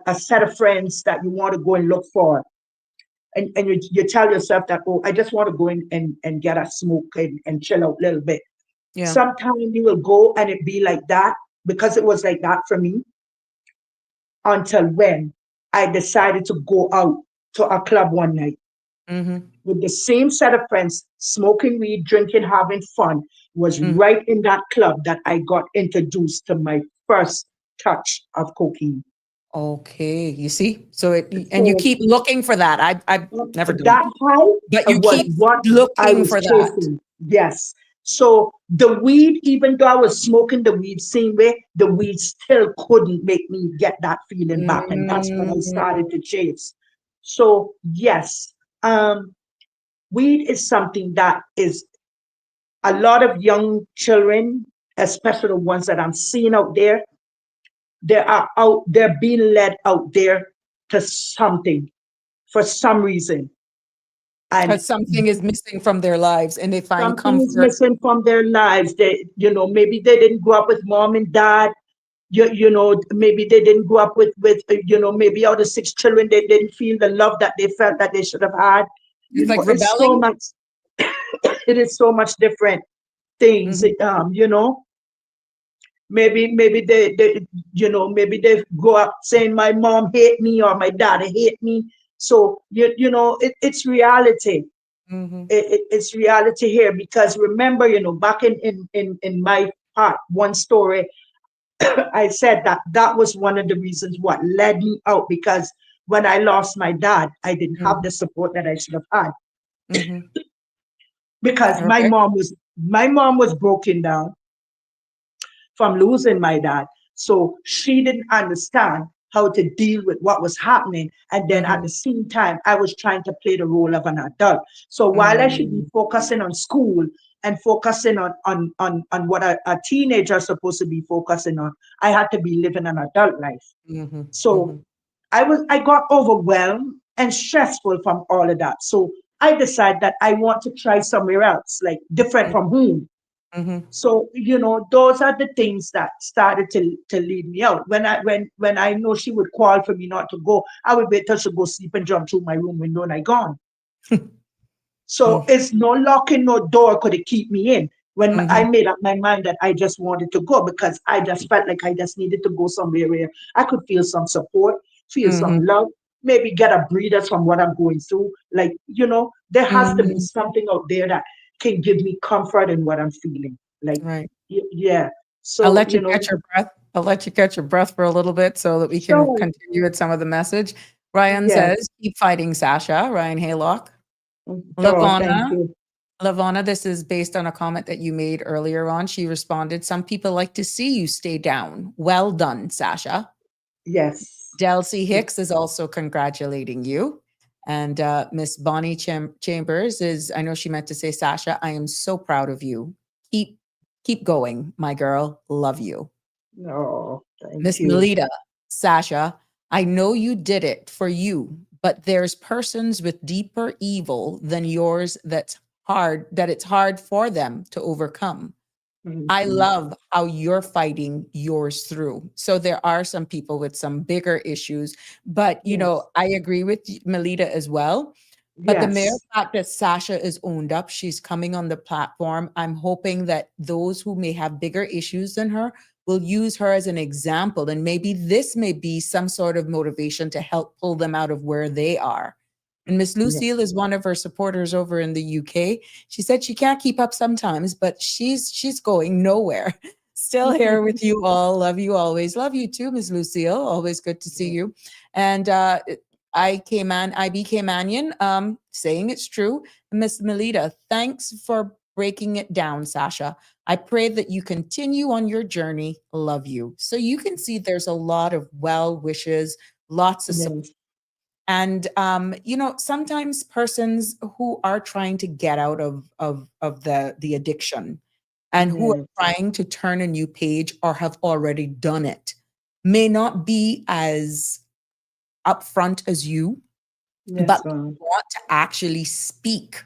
a set of friends that you want to go and look for, and you tell yourself that, oh, I just want to go in and get a smoke and chill out a little bit. Yeah. Sometimes you will go and it be like that because it was like that for me until when I decided to go out to a club one night Mm-hmm. with the same set of friends, smoking weed, drinking, having fun. Was Mm-hmm. right in that club that I got introduced to my first touch of cocaine. Okay, you see? So and you So keep looking for that. I've never done that it, high but you was keep what I looking was for that. chasing. Yes. So the weed, even though I was smoking the weed same way, the weed still couldn't make me get that feeling back. And that's when I Mm, started to chase. So yes, weed is something that is a lot of young children, especially the ones that I'm seeing out there, they're being led out there to something for some reason. And because something is missing from their lives and they find something is comfort. missing from their lives. Maybe they didn't grow up with mom and dad. Maybe they didn't grow up with maybe out of six children, they didn't feel the love that they felt that they should have had. It's like It's so rebelling. much, it is so much different things. Mhm. Maybe maybe they grow up saying my mom hate me or my dad hate me. So it's reality. Mm-hmm. It's reality here because remember, back in my part, one story, I said that that was one of the reasons what led me out because when I lost my dad, I didn't have the support that I should have had Mm-hmm. because Okay. my mom was broken down from losing my dad. So she didn't understand how to deal with what was happening. And then at Mm-hmm. the same time, I was trying to play the role of an adult. So while I should be Mm-hmm. focusing on school and focusing on what a teenager is supposed to be focusing on, I had to be living an adult life. Mm-hmm. So Mm-hmm. I got overwhelmed and stressful from all of that. So I decided that I want to try somewhere else, like different from home. Mm-hmm. So, those are the things that started to lead me out. When I know she would call for me not to go, I would wait till she go sleep and jump through my room window and I gone. So it's no locking, no door could it keep me in. When I Mm-hmm. made up my mind that I just wanted to go because I just felt like I just needed to go somewhere where I could feel some support, feel some Mm-hmm. love, maybe get a breather from what I'm going through. Like, there has to be Mm-hmm. something out there that can give me comfort in what I'm feeling. Like, Right. yeah. I'll So, let you catch your breath. I'll let you catch your breath for a little bit so that we can so, continue with some of the message. Ryan yes. says, keep fighting, Sasha. Ryan Haylock. Oh, thank Lavona, you. Lavona, this is based on a comment that you made earlier on. She responded, some people like to see you stay down. Well done, Sasha. Yes. Delcy Hicks is also congratulating you. And Miss Bonnie Chambers is, I know she meant to say, Sasha, I am so proud of you. Keep keep going, my girl. Love you. Oh, thank Miss you. Melita, Sasha, I know you did it for you, but there's persons with deeper evil than yours that it's hard for them to overcome. I Mhm. love how you're fighting yours through. So there are some people with some bigger issues, but Yes. I agree with Melita as well. But the mere Yes. fact that Sasha is owned up, she's coming on the platform. I'm hoping that those who may have bigger issues than her will use her as an example. And maybe this may be some sort of motivation to help pull them out of where they are. And Miss Yes. Lucille is one of her supporters over in the UK. She said she can't keep up sometimes, but she's going nowhere. Still here with you all. Love you always. Love you too, Miss Lucille. Always good to see you. And IB Manion, saying it's true. Miss Melita, thanks for breaking it down, Sasha. I pray that you continue on your journey. Love you. So you can see there's a lot of well wishes, lots of support. Yes. And sometimes persons who are trying to get out of the addiction and who Yes. are trying to turn a new page or have already done it may not be as upfront as you, Yes, but ma'am. want to actually speak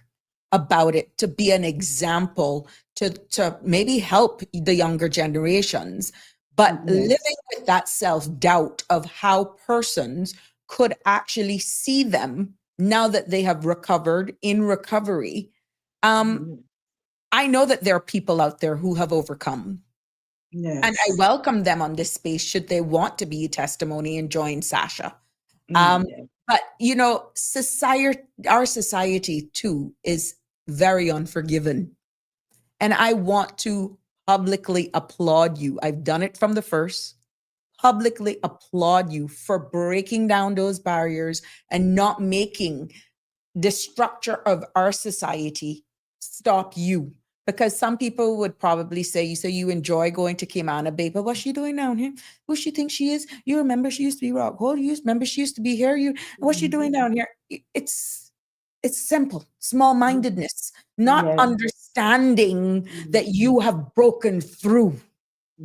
about it to be an example to maybe help the younger generations, but living Yes. with that self-doubt of how persons could actually see them now that they have recovered in recovery. um I know that there are people out there who have overcome, and I Yes. welcome them on this space should they want to be a testimony and join Sasha. um, Yes. but society, our society too, is very unforgiving. And I want to publicly applaud you. I've done it from the first. Publicly applaud you for breaking down those barriers and not making the structure of our society stop you. Because some people would probably say, you say you enjoy going to Kimana Bay, but what's she doing down here? Who she thinks she is? You remember she used to be Rock Hole? You remember she used to be here? What's she doing down here? It's simple, small-mindedness, not Yes. understanding that you have broken through.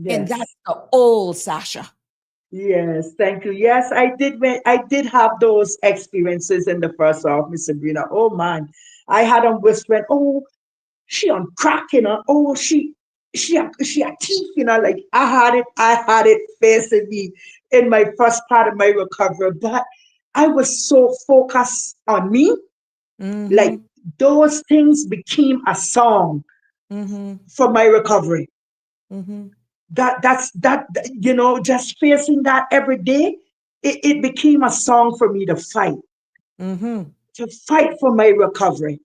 And that's Yes. the old Sasha. Yes. Thank you. Yes, I did. I did have those experiences in the first half, Miss Sabrina. Oh man, I had them whispering, "Oh, she on crack, Oh, she a thief, Like I had it facing me in my first part of my recovery, but I was so focused on me, like Mm-hmm. those things became a song Mm-hmm. for my recovery. Mm-hmm. Just facing that every day, it became a song for me to fight Mm-hmm. for my recovery.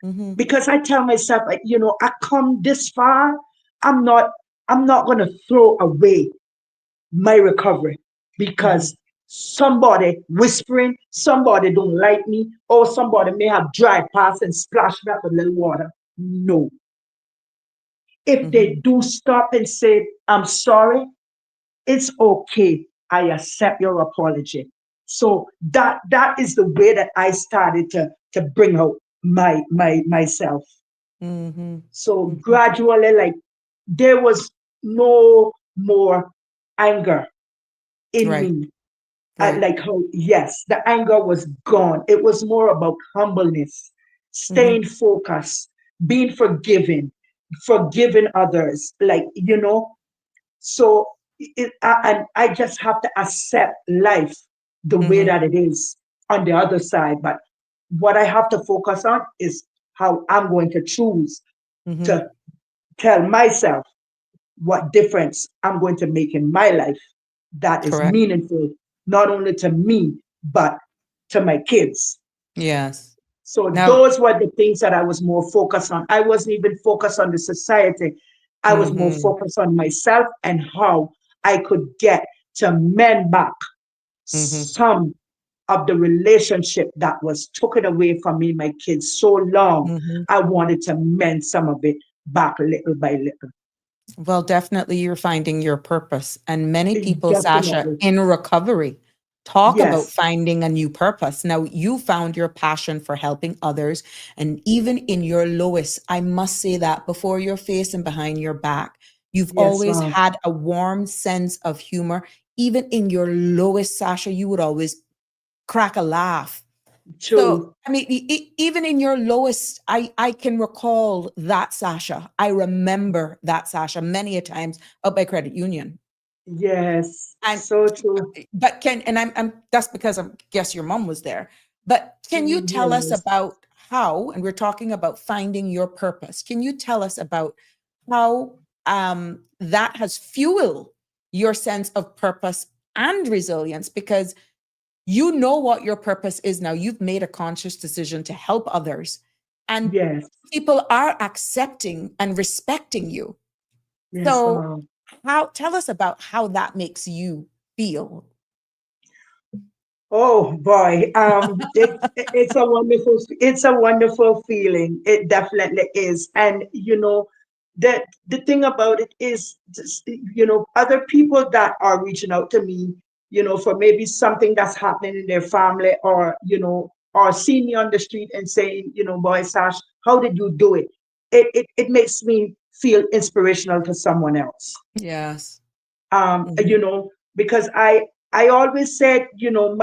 Mm-hmm. Because I tell myself, like, I come this far. I'm not, I'm not going to throw away my recovery Mm-hmm. because somebody whispering, somebody don't like me, or somebody may have drive past and splash me up with a little water. No. If they Mm-hmm. do stop and say, I'm sorry, it's okay. I accept your apology. So that is the way that I started to bring out myself. Mm-hmm. So Mm-hmm. gradually, like, there was no more anger in Right. me. Right. Like how, yes, the anger was gone. It was more about humbleness, Mm-hmm. staying focused, being forgiving others. Like, so and I just have to accept life the way Mm-hmm. that it is on the other side. But what I have to focus on is how I'm going to choose Mm-hmm. to tell myself what difference I'm going to make in my life that is Correct. meaningful, not only to me, but to my kids. Yes. So Now. those were the things that I was more focused on. I wasn't even focused on the society. I was more Mm-hmm. focused on myself and how I could get to mend back Mm-hmm. some of the relationship that was taken away from me, my kids, so long. Mm-hmm. I wanted to mend some of it back little by little. Well, definitely you're finding your purpose. And many people, Sasha, Definitely. in recovery, talk about Yes. finding a new purpose. Now, you found your passion for helping others. And even in your lowest, I must say that before your face and behind your back, you've Yes, always ma'am. had a warm sense of humor. Even in your lowest, Sasha, you would always crack a laugh. So, True. I mean, even in your lowest, I can recall that Sasha. I remember that Sasha many a times out by credit union. Yes. And So true. but can and I'm that's because I guess your mom was there. But can you tell us Yes. about how? And we're talking about finding your purpose. Can you tell us about how that has fueled your sense of purpose and resilience? Because you know what your purpose is now. You've made a conscious decision to help others, and Yes. people are accepting and respecting you. Yes, So, ma'am. how tell us about how that makes you feel? Oh boy. It's a wonderful feeling. It definitely is. And the thing about it is just, other people that are reaching out to me, for maybe something that's happening in their family, or seeing me on the street and saying, boy, Sash, how did you do it? It makes me feel inspirational to someone else. Yes. um Mhm. you know because I always said,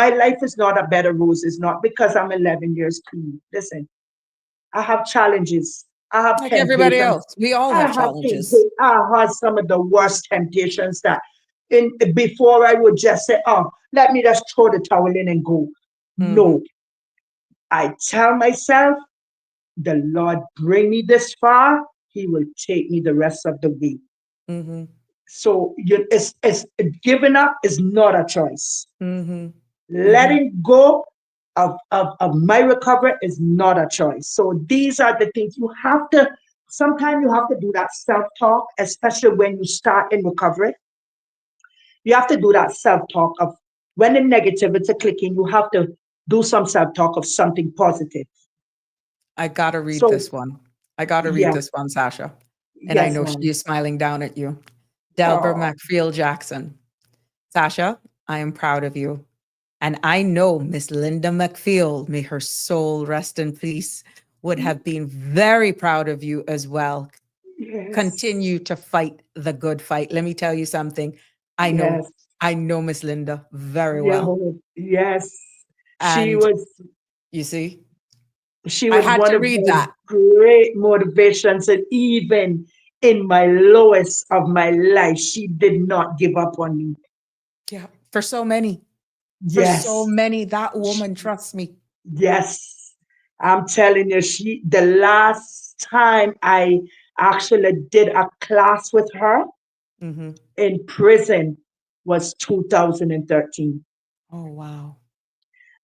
my life is not a bed of roses, not because I'm 11 years clean. Listen, I have challenges, I have Like everybody temptations, else, we all I have have challenges. I had some of the worst temptations that in before I would just say, oh, let me just throw the towel in and go. Hmm. No, I tell myself, the Lord bring me this far, he will take me the rest of the way. Hmm. So it's giving up is not a choice. Hmm. Hmm. Letting go of my recovery is not a choice. So these are the things you have to, sometimes you have to do that self-talk, especially when you start in recovery. You have to do that self-talk of when the negativity clicking, you have to do some self-talk of something positive. I gotta read So this one. I gotta read yeah, this one, Sasha. And I yes, know ma'am. she's smiling down at you. Delbert Oh, McFeel Jackson. Sasha, I am proud of you. And I know Miss Linda McField, may her soul rest in peace, would have been very proud of you as well. yes, Continue to fight the good fight. Let me tell you something. I know, yes, I know Miss Linda very yeah, well. yes. She And was you see, she I was had one to of read my that. great motivations, and even in my lowest of my life, she did not give up on me. Yeah. For so Yes, many, that woman trusts me. yes, I'm telling you, the last time I actually did a class with her Hmm. in prison was 2013. Oh, wow.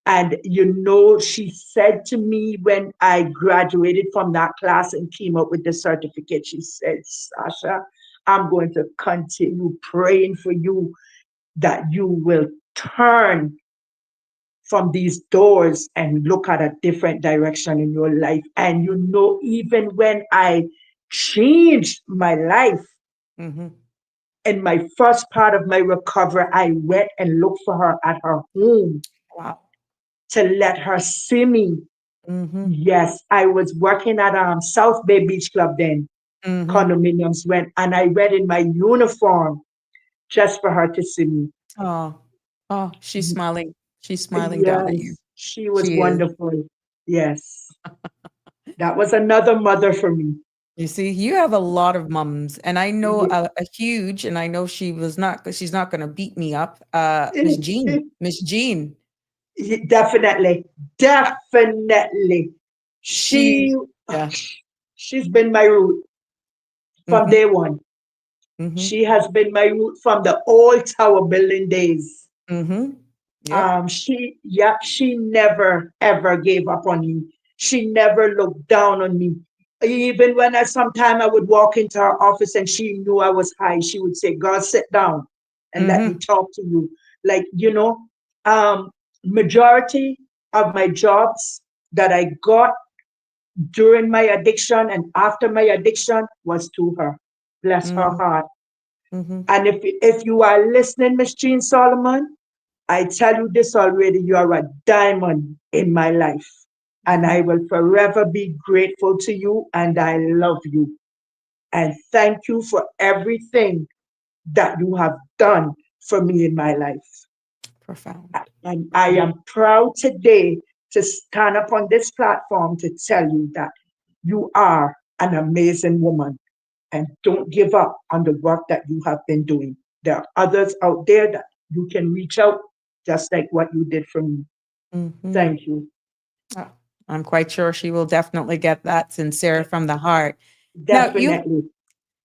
And you know, she said to me when I graduated from that class and came up with the certificate, she said, Sasha, I'm going to continue praying for you that you will turn from these doors and look at a different direction in your life. And you know, even when I changed my life Mm-hmm. in my first part of my recovery, I went and looked for her at her home Wow. to let her see me. Mm-hmm. Yes, I was working at South Bay Beach Club then. Mm-hmm. Condominiums went, and I went in my uniform just for her to see me. Oh, oh, she's smiling. She's smiling down at you. Yes, she was She is. wonderful. Yes, that was another mother for me. You see, you have a lot of mums, and I know Ye- a huge, and I know she's not going to beat me up. Miss Jean, Definitely, definitely. she, She, yeah, she's been my root from mm-hmm, day one. mm-hmm, She has been my root from the old tower building days. mm-hmm, yep, She never ever gave up on me. She never looked down on me. Even when sometime I would walk into her office and she knew I was high, she would say, "God, sit down and let me mm-hmm, talk to you." Like, um, majority of my jobs that I got during my addiction and after my addiction was to her. Bless her mm-hmm, heart. mm-hmm. And if you are listening, Miss Jean Solomon, I tell you this already, you are a diamond in my life. And Mm-hmm. I will forever be grateful to you and I love you. And thank you for everything that you have done for me in my life. Profound, And I profound. am proud today to stand up on this platform to tell you that you are an amazing woman and don't give up on the work that you have been doing. There are others out there that you can reach out just like what you did for me. Mm-hmm. Thank you. Oh, I'm quite sure she will definitely get that sincere from the heart. Now, Definitely.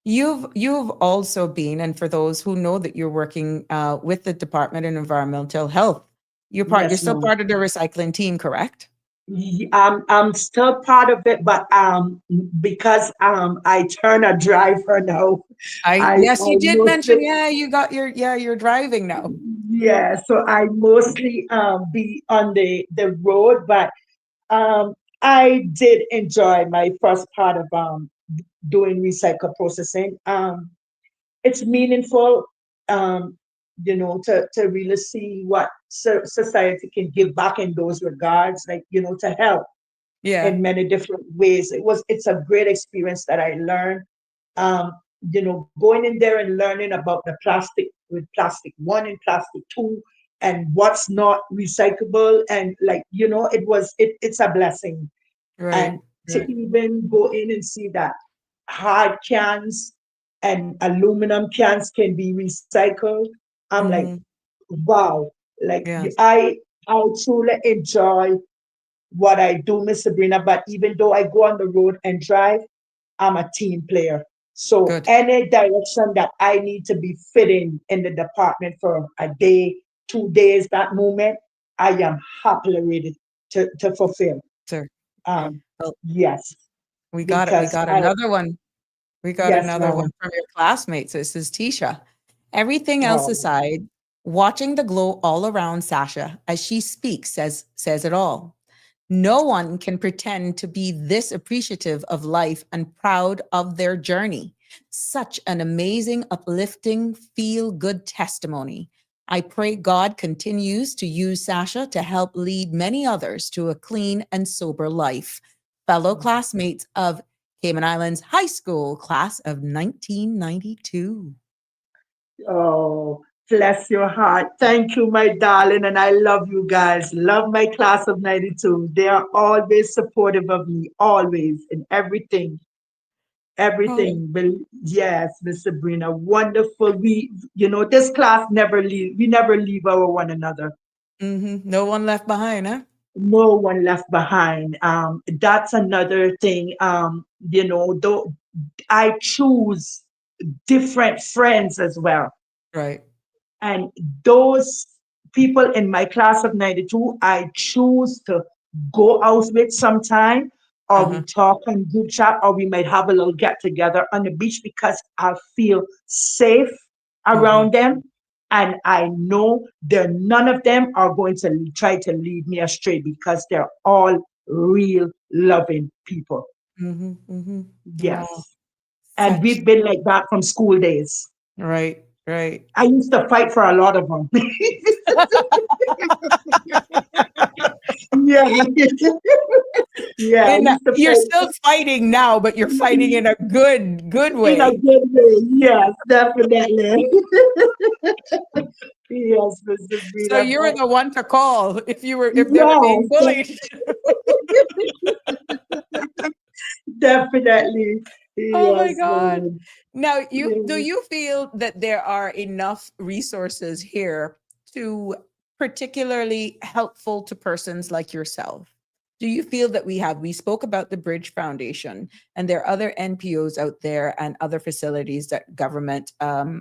you've also been, and for those who know that you're working with the Department of Environmental Health, you're Yes, still ma'am. part of the recycling team, correct? I'm still part of it, but because I turn a driver now, I Yes, I you did mention, mostly yeah, you're driving now. yeah, so I mostly be on the road, but I did enjoy my first part of doing recycle processing. It's meaningful, um, to really see what society can give back in those regards, like, to help Yeah, in many different ways. It's a great experience that I learned. Um, going in there and learning about the plastic with plastic one and plastic two and what's not recyclable and like, it's a blessing. right, And to right. even go in and see that hard cans and aluminum cans can be recycled, I'm like, Mm-hmm. wow, like Yes, I truly enjoy what I do, Miss Sabrina. But even though I go on the road and drive, I'm a team player. So good. any direction that I need to be fitting in the department for a day, 2 days, that moment, I am happily ready to fulfill. Sir. Um, Well, yes, we got it. We because got another one. We got yes, another one ma'am. from your classmates. This is Tisha. Everything else Oh, aside, watching the glow all around Sasha as she speaks says it all. No one can pretend to be this appreciative of life and proud of their journey. Such an amazing, uplifting, feel good testimony. I pray God continues to use Sasha to help lead many others to a clean and sober life. Fellow classmates of Cayman Islands High School, class of 1992. oh, bless your heart. Thank you, my darling. And I love you guys. Love my class of 92. They are always supportive of me, always, in everything. Oh, Everything. Yes, Miss Sabrina. Wonderful. This class never leave. We never leave our one another. no one left behind, huh? No one left behind. That's another thing. Though I choose different friends as well. Right. And those people in my class of 92, I choose to go out with sometime, or we Uh-huh. talk on group chat, or we might have a little get together on the beach because I feel safe Mm-hmm. around them. And I know that none of them are going to try to lead me astray because they're all real loving people. Mm-hmm. Mm-hmm. Wow. Yes. And Such we've been like that from school days. right, right. I used to fight for a lot of them. Yeah. Yeah, I And used to you're still fight fighting now, but you're fighting in a good in a way. good way. Yes, definitely. Yes, Mr. So Breeder. you're But the one to call if they were being yes, bullied. definitely. Oh my Yes, God. Lord. Now, do Yes. you feel that there are enough resources here to particularly helpful to persons like yourself? Do you feel that we spoke about the Bridge Foundation, and there are other NPOs out there and other facilities that government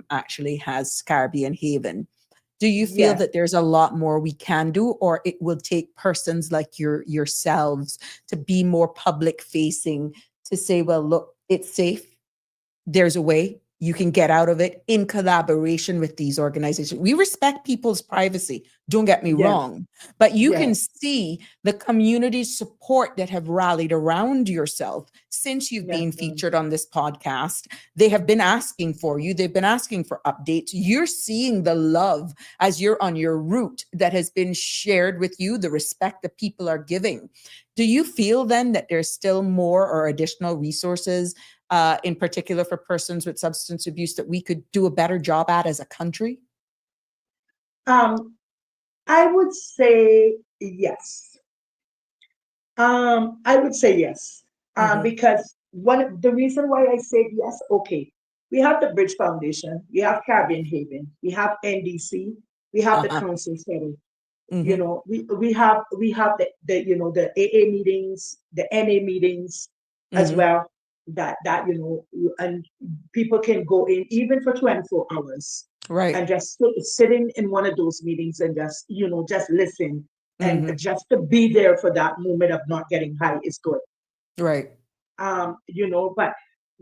actually has Caribbean Haven. Do you feel Yes. that there's a lot more we can do, or it will take persons like yourselves to be more public facing to say, well, look, it's safe, there's a way you can get out of it in collaboration with these organizations. We respect people's privacy, don't get me Yes. wrong, but you can Yes. see the community support that have rallied around yourself since you've Yes, been ma'am. featured on this podcast. They have been asking for you, they've been asking for updates. You're seeing the love as you're on your route that has been shared with you, the respect that people are giving. Do you feel then that there's still more or additional resources in particular for persons with substance abuse that we could do a better job at as a country? Um, I would say yes. I would say yes. Mm-hmm. Because the reason why I said yes, okay, we have the Bridge Foundation, we have Caribbean Haven, we have NDC, we have the Uh-huh. Council Center. You Mm-hmm. know, we have the AA meetings, the NA meetings as Mm-hmm. well. That and people can go in even for 24 hours and Right. just sitting in one of those meetings and just listen, and Mm-hmm. just to be there for that moment of not getting high is good. Right. But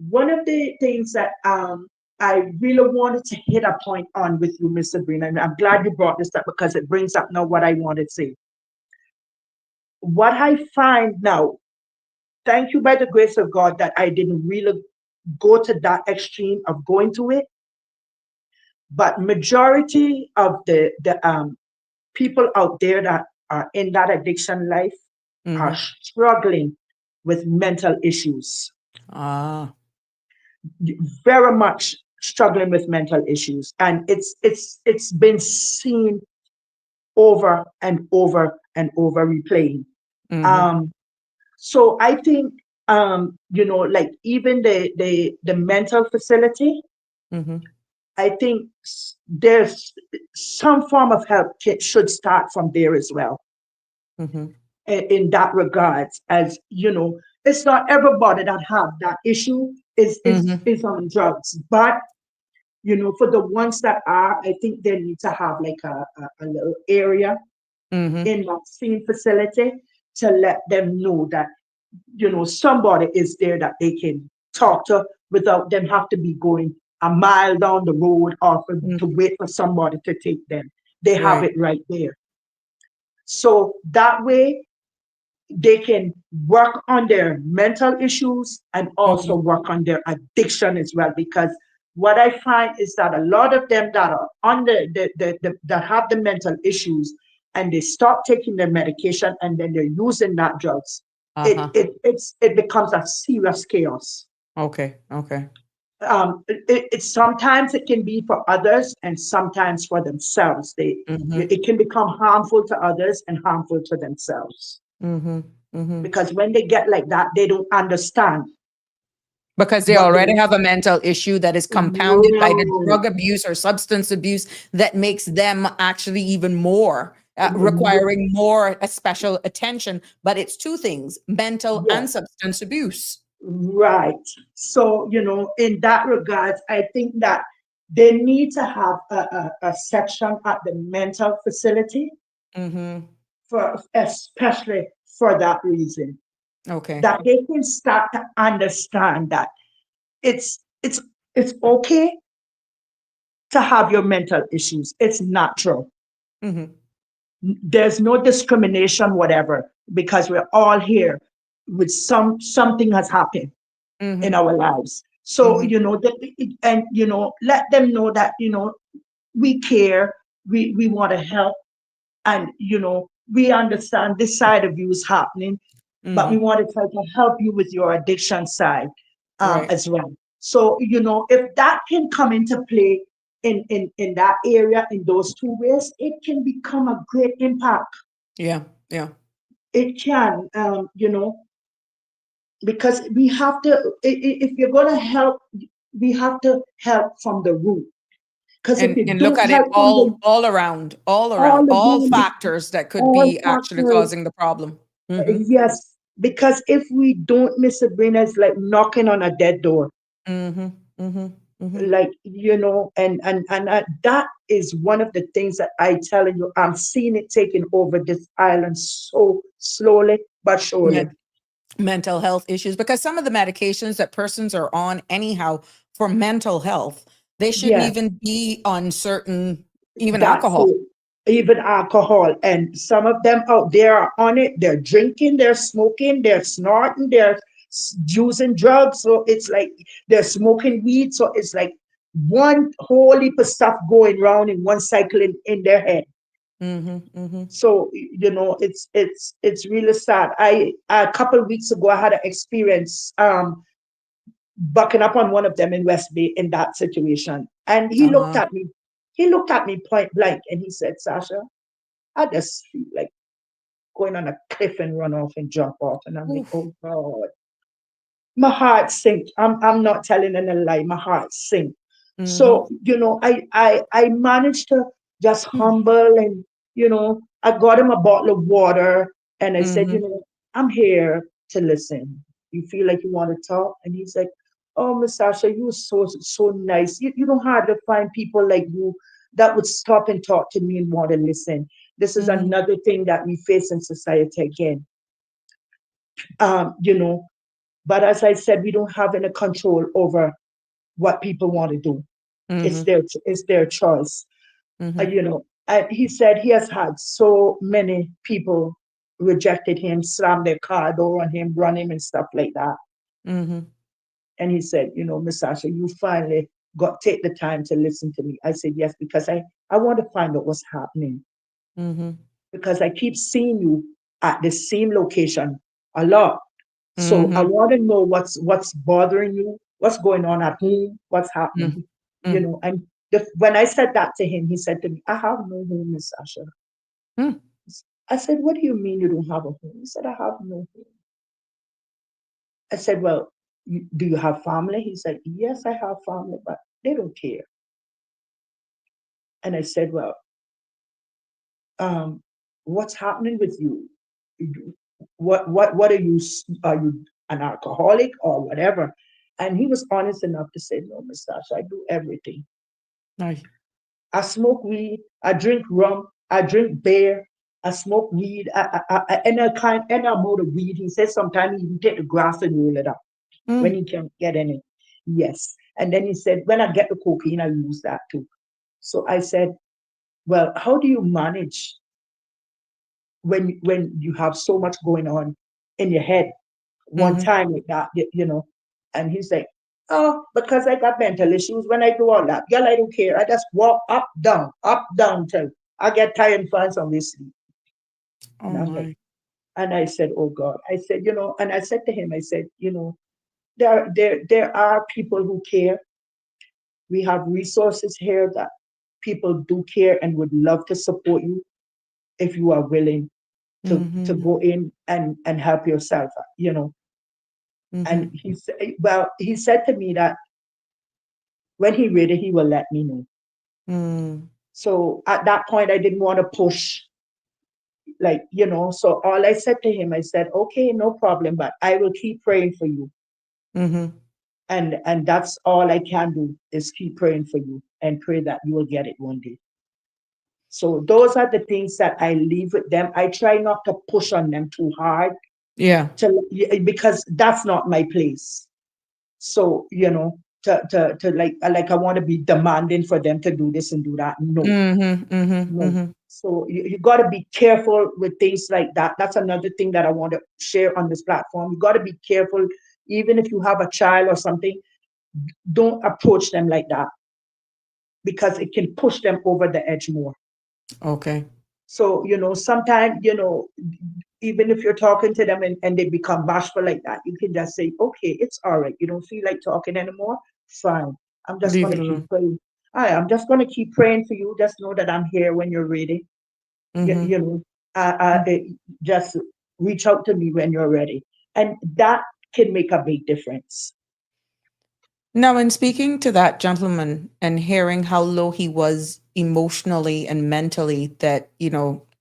one of the things that I really wanted to hit a point on with you, Miss Sabrina, and I'm glad you brought this up because it brings up now what I wanted to say. What I find now, thank you by the grace of God that I didn't really go to that extreme of going to it, but majority of the people out there that are in that addiction life are Mm-hmm. struggling with mental issues, Ah. very much struggling with mental issues, and it's been seen over and over and over replaying. Mm-hmm. um so I think, like even the mental facility, Mm-hmm. I think there's some form of help should start from there as well, Mm-hmm. in that regards. As you know, it's not everybody that have that issue is is Mm-hmm. is on drugs, but for the ones that are, I think they need to have like a little area Mm-hmm. in that same facility to let them know that somebody is there that they can talk to without them have to be going a mile down the road, or to Mm-hmm. wait for somebody to take them. They have Right. it right there. So that way they can work on their mental issues and Mm-hmm. also work on their addiction as well. Because what I find is that a lot of them that are on that have the mental issues, and they stop taking their medication and then they're using that drugs, Uh-huh. it becomes a serious chaos. Okay. Okay. Sometimes it can be for others and sometimes for themselves. Mm-hmm. It can become harmful to others and harmful to themselves, Mm-hmm. Mm-hmm. because when they get like that, they don't understand Because they what already they have a mental issue that is compounded by the right, drug abuse or substance abuse that makes them actually even more requiring more special attention. But it's two things: mental yeah, and substance abuse. right. So, in that regards, I think that they need to have a section at the mental facility Mm-hmm. for especially for that reason, Okay. that they can start to understand that it's it's it's okay to have your mental issues. It's natural. Mm-hmm. There's no discrimination, whatever, because we're all here with something has happened in Mm-hmm. our lives. So, Mm-hmm. and let them know that, we care, we want to help, and we understand this side of you is happening, but we Mm-hmm. want to try to help you with your addiction side Right. as well. So, if that can come into play in that area in those two ways, it can become a great impact. Yeah. Yeah. It can, because we have to, if you're going to help, we have to help from the root. Because if you And look don't at it help from the all all around, all around, factors that could all be actually factors, causing the problem. Mm-hmm. yes. Because if we don't, Miss Sabrina, it's like knocking on a dead door. Mm-hmm. Mm-hmm. Mm-hmm. Like, and that is one of the things that I tell you, I'm seeing it taking over this island so slowly but surely. Mental health issues, because some of the medications that persons are on anyhow for mental health, they shouldn't Yes. even be on certain, even That's alcohol. it. Even alcohol. And some of them out there are on it. They're drinking, they're smoking, they're snorting, they're using drugs. So it's like they're smoking weed. So it's like one whole heap of stuff going around in one cycle in their head. Mm-hmm. Mm-hmm. So it's really sad. I a couple of weeks ago I had an experience bucking up on one of them in West Bay in that situation. And he looked Uh-huh. at me. He looked at me point blank and he said, Sasha, I just feel like going on a cliff and run off and jump off. And I'm like, Oof. oh God. My heart sink. I'm not telling in a lie. My heart sink. Mm-hmm. So, I managed to just humble and, I got him a bottle of water and I said, Mm-hmm. I'm here to listen. You feel like you want to talk? And he's like, oh, Miss Sasha, you were so nice. You don't hardly find people like you that would stop and talk to me and want to listen. This is Mm-hmm. another thing that we face in society again. Um, you know, but as I said, we don't have any control over what people want to do. Mm-hmm. It's their choice. Mm-hmm. And he said he has had so many people rejected him, slam their car door on him, run him and stuff like that. Mm-hmm. And he said, Miss Sasha, you finally got take the time to listen to me. I said yes, because I want to find out what's happening. Mm-hmm. Because I keep seeing you at the same location a lot. So I Mm-hmm. want to know what's bothering you, what's going on at home, what's happening. And when I said that to him, he said to me, I have no home, Miss Sasha. Mm-hmm. I said, what do you mean you don't have a home? He said, I have no home. I said, well, do you have family? He said, yes, I have family, but they don't care. And I said, well, um, what's happening with you? What are you? Are you an alcoholic or whatever? And he was honest enough to say, no, Miss Sasha, I do everything. Nice. I smoke weed, I drink rum, I drink beer, I smoke weed, any amount of weed. He says sometimes he even take the grass and roll it up when Mm-hmm. he can't get any. Yes. And then he said, when I get the cocaine, I use that too. So I said, well, how do you manage when you have so much going on in your head one Mm-hmm. time like that? And he's like, oh, because I got mental issues. When I do all that, girl, I don't care. I just walk up, down till I get tired and find somewhere to sleep. And Oh I'm like, my. and I said, oh God. I said, and I said to him, I said, there are people who care. We have resources here that people do care and would love to support you if you are willing to Mm-hmm. go in and help yourself, And Mm-hmm. he said to me that when he ready, he will let me know. Mm-hmm. So at that point, I didn't want to push, so all I said to him, I said, okay, no problem, but I will keep praying for you. Mm-hmm. And that's all I can do is keep praying for you and pray that you will get it one day. So those are the things that I leave with them. I try not to push on them too hard Yeah. because that's not my place. So, to like I want to be demanding for them to do this and do that. No, Mm-hmm. Mm-hmm. no. Mm-hmm. So you got to be careful with things like that. That's another thing that I want to share on this platform. You got to be careful, even if you have a child or something, don't approach them like that because it can push them over the edge more. Okay. So, sometimes, even if you're talking to them and they become bashful like that, you can just say, okay, it's all right. You don't feel like talking anymore? Fine. I'm just Leave going it to keep alone. praying. I'm just going to keep praying for you. Just know that I'm here when you're ready. You, Mm-hmm. you know, just reach out to me when you're ready. And that can make a big difference. Now, in speaking to that gentleman and hearing how low he was emotionally and mentally, that,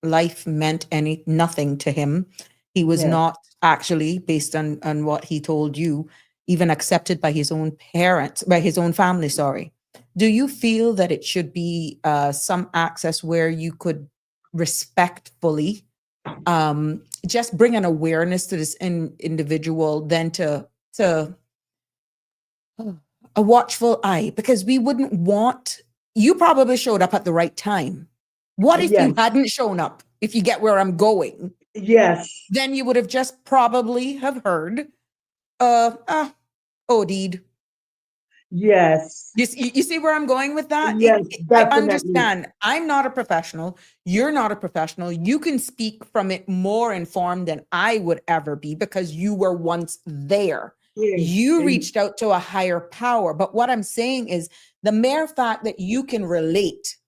life meant nothing to him, he was Yes. not actually, based on what he told you, even accepted by his own parents, by his own family, sorry. Do you feel that it should be some access where you could respectfully just bring an awareness to this individual, then to a watchful eye, because we wouldn't want, you probably showed up at the right time. What if you Yes. hadn't shown up? If you get where I'm going, Yes. then you would have just probably have heard, OD'd. Yes. You see where I'm going with that? Yes. I Definitely. understand. I'm not a professional. You're not a professional. You can speak from it more informed than I would ever be because you were once there. Yes. You reached out to a higher power. But what I'm saying is the mere fact that you can relate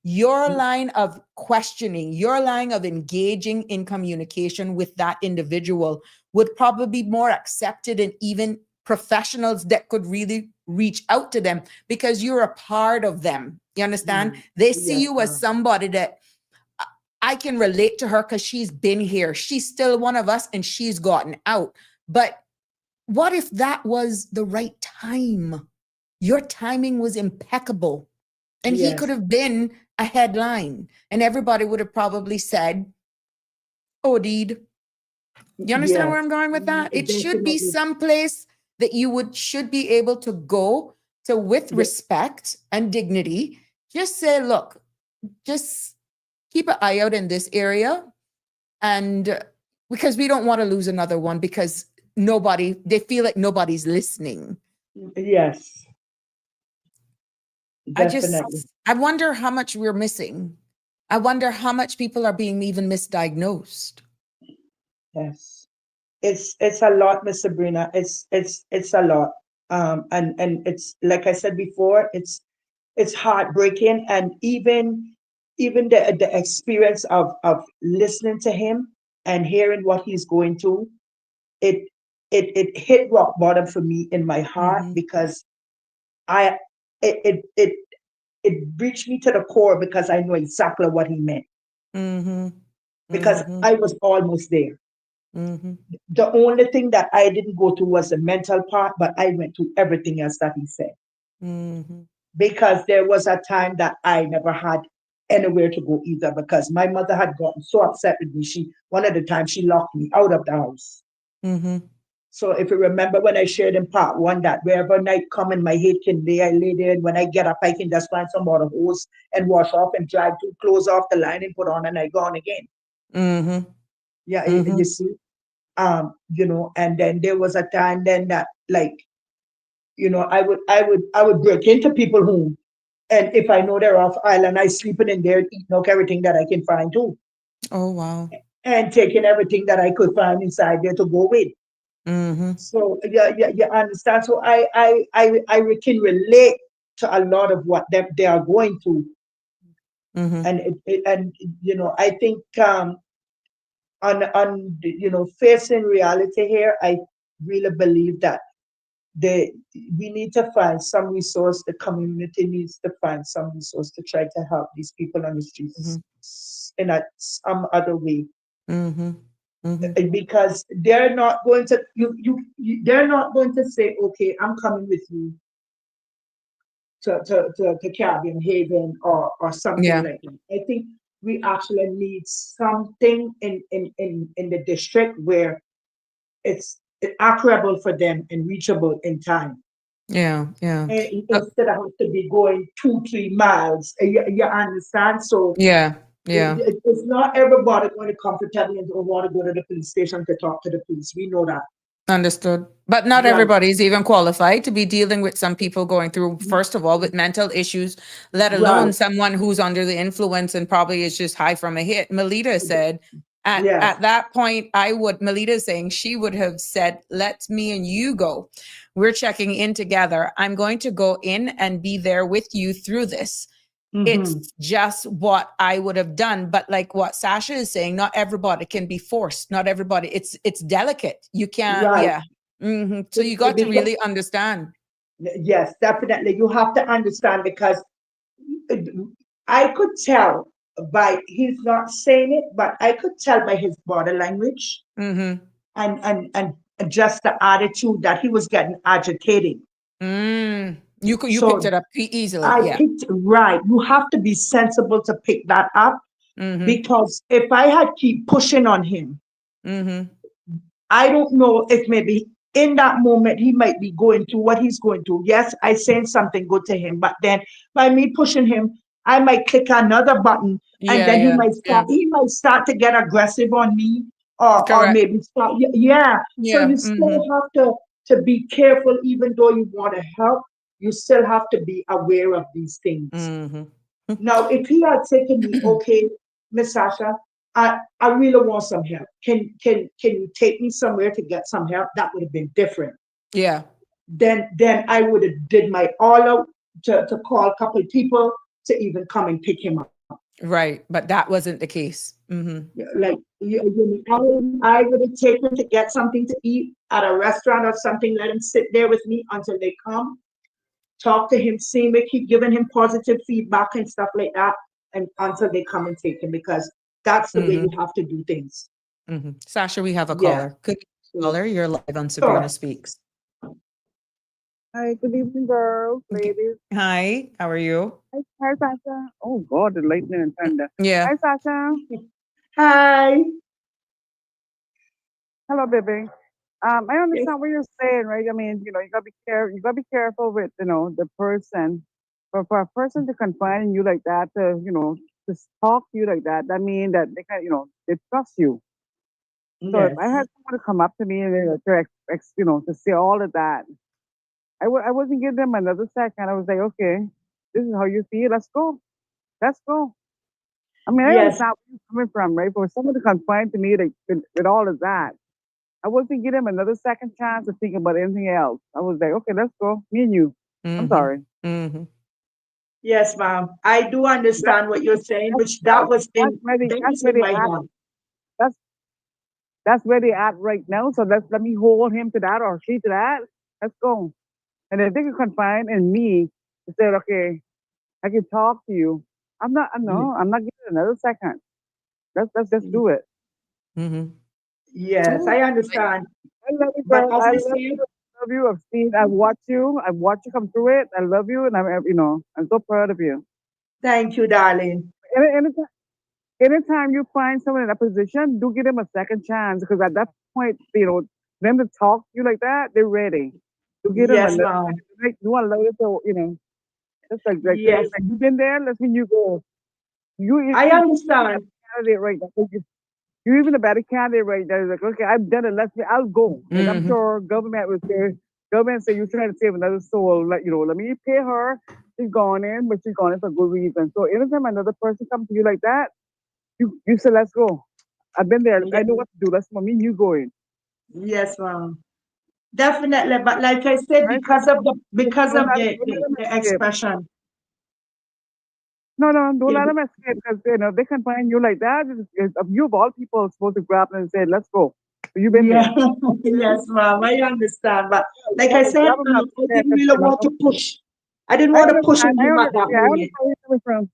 your line of questioning, your line of engaging in communication with that individual would probably be more accepted, and even professionals that could really reach out to them because you're a part of them. You understand? Mm. They see Yes, you as ma'am. somebody that I can relate to her because she's been here. She's still one of us and she's gotten out. But what if that was the right time? Your timing was impeccable. And he could Yes. have been a headline, and everybody would have probably said, "Oh, deed." You understand where Yes. I'm going with that? It should be Definitely. someplace that you should be able to go to with Ye- respect and dignity. Just say, look, just keep an eye out in this area. And because we don't want to lose another one, because they feel like nobody's listening. Yes. I just, Definitely. I wonder how much we're missing. I wonder how much people are being even misdiagnosed. Yes. It's a lot, Miss Sabrina. It's a lot. And it's like I said before, it's heartbreaking, and even the experience of listening to him and hearing what he's going through, it it hit rock bottom for me in my heart Mhm, because I it it it, it reached me to the core because I know exactly what he meant mhm, because mhm, I was almost there. mhm, The only thing that I didn't go through was the mental part, but I went through everything else that he said mhm. because there was a time that I never had anywhere to go either because my mother had gotten so upset with me. One of the times she locked me out of the house. Mhm. So if you remember when I shared in part one that wherever night come and my head can lay, I lay there, and when I get up, I can just find some water hose and wash off and dry two clothes off the line and put on, and I go on again. Mhm. Yeah, you Mhm. see, and then there was a time then that like, I would break into people's home, and if I know they're off island, I sleeping in there, eating up everything that I can find too, Oh, wow. and taking everything that I could find inside there to go with. Mhm. So yeah, yeah, you understand. So I can relate to a lot of what they are going through, Mhm. and I think on facing reality here, I really believe that they we need to find some resource. The community needs to find some resource to try to help these people on the streets Mhm. in some other way. Mhm. because they're not going to they're not going to say, okay, I'm coming with you to Caribbean Haven or something Yeah. like that. I think we actually need something in the district where it's accurable for them and reachable in time. Yeah. Yeah. Instead of have to be going 2-3 miles. You understand? So Yeah. Yeah. it's not everybody going to comfortably and don't want to go to the police station to talk to the police. We know that. Understood. But not Right. everybody is even qualified to be dealing with some people going through, first of all, with mental issues, let Right. alone someone who's under the influence and probably is just high from a hit. Melita said Yes. at that point, Melita is saying she would have said, let me and you go. We're checking in together. I'm going to go in and be there with you through this. It's Hmm. just what I would have done. But like what Sasha is saying, not everybody can be forced. Not everybody. It's delicate. You can't. Right. Yeah. So you got to Because, really understand. yes, definitely. You have to understand because I could tell by he's not saying it, but I could tell by his body language Mm-hmm. and just the attitude that he was getting agitated. You picked So it up easily. I Yeah. picked right. You have to be sensible to pick that up Mm-hmm. because if I had keep pushing on him, Mm-hmm. I don't know if maybe in that moment he might be going through what he's going through. Yes, I saying something good to him, but then by me pushing him, I might click another button and Yeah. then Yeah. Yeah. he might start to get aggressive on me or Correct. maybe start yeah. So Yeah. you Mm-hmm. still have to be careful even though you want to help, you still have to be aware of these things. Mm-hmm. Now, if he had said to me, okay, Miss Sasha, I really want some help. Can you take me somewhere to get some help? That would have been different. Yeah. Then I would have did my all out to call a couple of people to even come and pick him up. Right. But that wasn't the case. Mm-hmm. Like I would have taken to get something to eat at a restaurant or something, let him sit there with me until they come, talk to him, see me, keep giving him positive feedback and stuff like that, and until they come and take him, because that's the way Mm-hmm. you have to do things. Mm-hmm. Sasha, we have a Yeah. caller. Good So, caller. You're live on Sabrina sure. Speaks. Hi, good evening, girls, Okay. ladies. Hi. How are you? Hi, Sasha. Oh, God, the lightning and thunder. Yeah. Hi, Sasha. Hi. Hello, baby. I understand what you're saying, right? I mean, you gotta be careful. You gotta be careful with, the person. But for a person to confide in you like that, to talk to you like that, that means that they can, they trust you. So if I Yes. had someone to come up to me and to say all of that, I wasn't giving them another second. I was like, okay, this is how you feel. Let's go. Let's go. I mean, I Yes. understand where you're coming from, right? For someone to confide to me like, with all of that, I wasn't giving him another second chance to think about anything else. I was like, okay, let's go. Me and you. I'm Mm-hmm. sorry. Mm-hmm. Yes, ma'am. I do That, understand what you're saying, that's, which that's, that's where they, that that's was where in they my at. heart. That's, that's where they at right now. So let me hold him to that or she to that. Let's go. And if they can confide in me to say, okay, I can talk to you. I'm not giving it another second. Let's just do it. Mm-hmm. Yes, I understand. I love you, But girl. as I I love say, you. I love you. I've seen. I've watched you. I've watched you come through it. I love you, and I'm so proud of you. thank you, darling. Anytime, anytime you find someone in that position, do give them a second chance because at that point, them to talk to you like that, they're ready. Do give them Yes, another. ma'am. Like, you want to love it, so just Yes, you've been there. Let's mean you go. I You understand. candidate right now. You're even a better candidate right there. Like, okay, I've done it. I'll go. And I'm Mm-hmm. sure government say you're trying to save another soul. Let me pay her. She's gone in, but she's gone in for good reason. So anytime another person comes to you like that, you say, let's go. I've been there. I Ye- know what to do. Let's me and you going. Yes, ma'am. Definitely. But like I said, Right? because of Don't let them the escape. expression. No, don't Yeah, let them escape because they can find you like that. You of all people are supposed to grab them and say, let's go. So you've been yeah. there. Yes, ma'am. I understand. But like I said, Grab them not I there didn't because really want to push. I didn't want to push on I him at understand. that Yeah, I moment. understand where you're coming from.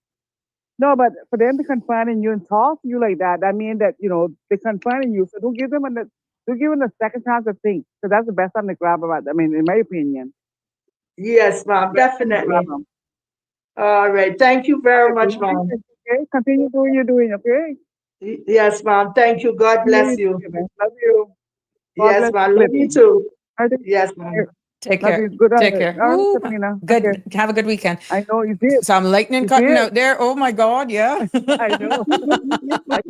No, but for them to confide in you and talk to you like that, that means that, they're confiding you. So don't give them a second chance to think. So that's the best time to grab them. I mean, in my opinion, Yes, ma'am, best time to grab definitely. them. All right. Thank you very Okay, much, baby. ma'am. It's okay. Continue doing what you're doing, okay? Yes, ma'am. Thank you. God Continue bless what you. you're doing, man. Love you. God Yes, bless ma'am. you, Love you baby. too. I think, Yes, ma'am. Take love care. you. Good Take night. care. All right, Ooh, Sabrina. Okay. good. Have a good weekend. I know you did. Some lightning You cutting did. out there. Oh my God. Yeah. I know. I,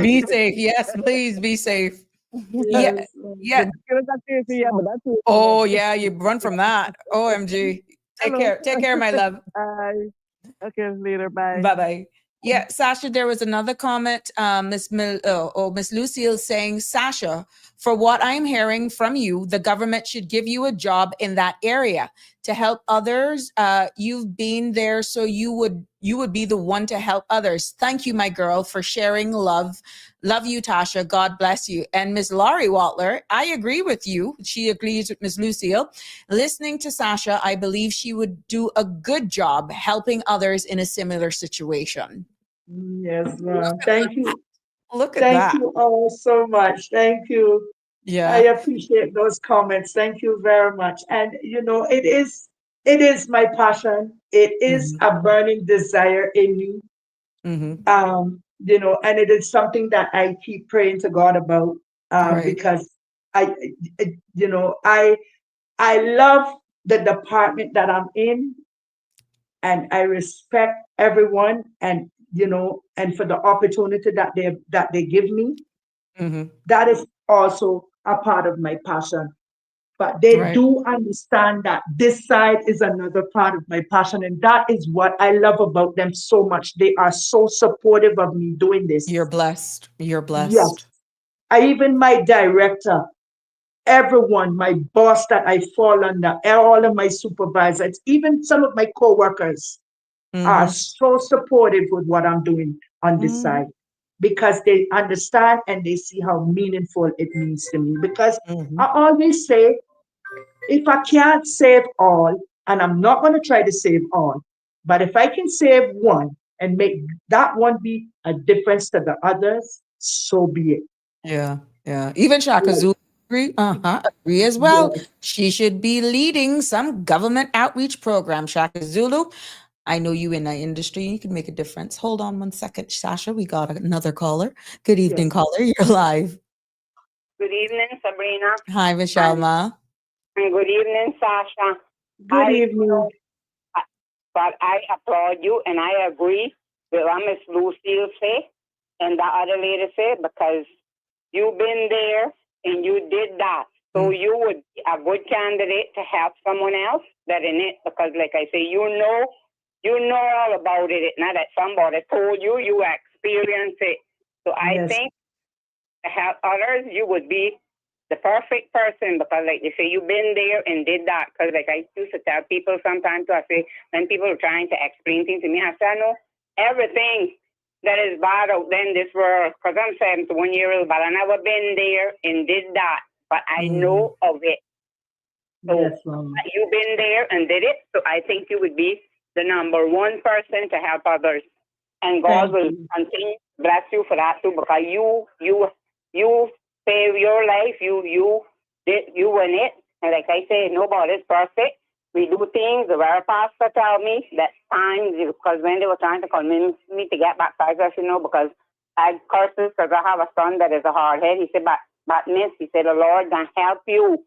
Be safe. Yes, please be safe. Yeah. Yes, Yeah. the mosquitoes are chasing you, but that's it. Oh, yeah. You run from that. OMG. Take Hello. care. Take care, my love. Bye. Okay, later. Bye. Bye bye. Yeah, Sasha, there was another comment, Miss Lucille saying, Sasha, for what I'm hearing from you, the government should give you a job in that area to help others. You've been there, so you would be the one to help others. Thank you, my girl, for sharing love. Love you, Tasha. God bless you. And Miss Laurie Watler, I agree with you. She agrees with Miss Lucille. Listening to Sasha, I believe she would do a good job helping others in a similar situation. yes, ma'am. Thank you. Look at Thank that. you all so much. Thank you. I Yeah. appreciate those comments. Thank you very much. And it is my passion. It is Hmm. a burning desire in me. Hmm. And it is something that I keep praying to God about, Right. because I, I love the department that I'm in, and I respect everyone, and for the opportunity that they give me. Hmm. That is also a part of my passion. But they Right. do understand that this side is another part of my passion, and that is what I love about them so much. They are so supportive of me doing You're this. blessed. You're Yes, blessed. even my director, everyone, my boss that I fall under, all of my supervisors, even some of my coworkers are Hmm. so supportive with what I'm doing on this Hmm. side, because they understand and they see how meaningful it means to me. Because Hmm. I always say, if I can't save all, and I'm not going to try to save all, but if I can save one and make that one be a difference to the others, so be it. Yeah. Yeah. Even Shaka Yes, Zulu agree as well. yes, She should be leading some government outreach program. Shaka Zulu, I know you in the industry. You can make a difference. Hold on one second, Sasha. We got another caller. Good evening, yes. caller. You're live. Good evening, Sabrina, Hi, Michelle and, Ma. and good evening, Sasha. Good I evening. know, but I applaud you, and I agree with what Miss Lucille say and the other lady say, because you've been there and you did that. So Mm, you would be a good candidate to help someone else that in it, because like I say, you know all about it. It's not that somebody told you, you experienced it. So I Yes, think to help others, you would be the perfect person, because, like they say, you've been there and did that. Because, like, I used to tell people sometimes, I say, when people are trying to explain things to me, I say, I know everything that is bad out there in this world. Because I'm 71 years old, but I never been there and did that. But I mm, know of it. So yes, Mama. you've been there and did it. So I think you would be the number one person to help others, and God Thank will you. continue to bless you for that too, because you save your life. You win it. And like I say, nobody's perfect. We do things. The very pastor told me that times, because when they were trying to convince me to get baptized, I said no, because I had curses, because I have a son that is a hard head. He said, but miss, he said, the Lord can help you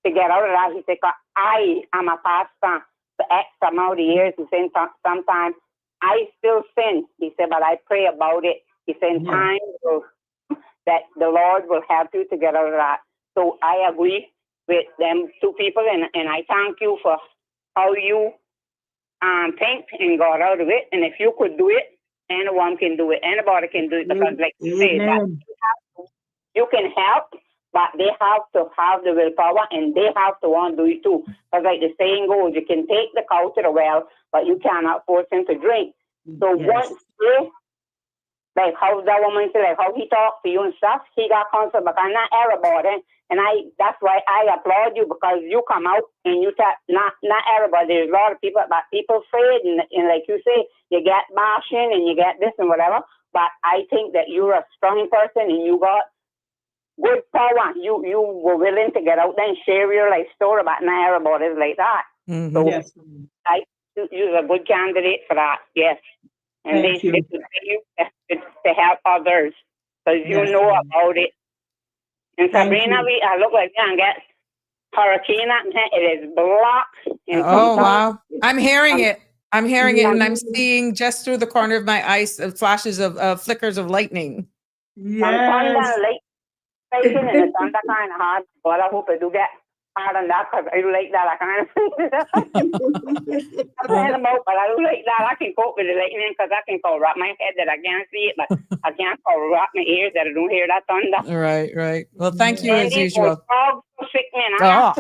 to get out of that. He said, 'cause I am a pastor for X amount of years. He said, sometimes I still sin. He said, but I pray about it. He said, in Yes, time that the Lord will help you to get out of that. So I agree with them two people, and I thank you for how you think and got out of it. And if you could do it, anyone can do it. Anybody can do it, because, like you say, that amen. you can help, but they have to have the willpower, and they have to want to do it too. Because, like the saying goes, you can take the cow to the well, but you cannot force him to drink. So Yes, once they like how that woman said, like how he talked to you and stuff, he got concerned because I'm not Arab about it. And that's why I applaud you, because you come out and you tell not everybody. There's a lot of people, but people afraid, and like you say, you get bashing and you get this and whatever. But I think that you're a strong person and you got good power. You were willing to get out there and share your life story about not everybody like that. Mhm. So Yes. you're a good candidate for that. Yes, and Thank you. they continue to help others because you Yes. know about it. And Thank Sabrina, you. I look like I get hurricane up here. It is blocked. And Oh, sometimes- wow. I'm hearing it. I'm hearing it, and I'm Yes. seeing just through the corner of my eyes flashes of flickers of lightning. Some thunder Yes. and light striking, and the thunder kind of hard. But I hope I do get hard on that because I do like that. I kind of about, but I do like that. I can cope with the lightning because I can cover up my head that I can't see it, but I can't cover up my ears that I don't hear that thunder. Right, right. Well, thank you And as these usual. frogs so sick, man. I Oh.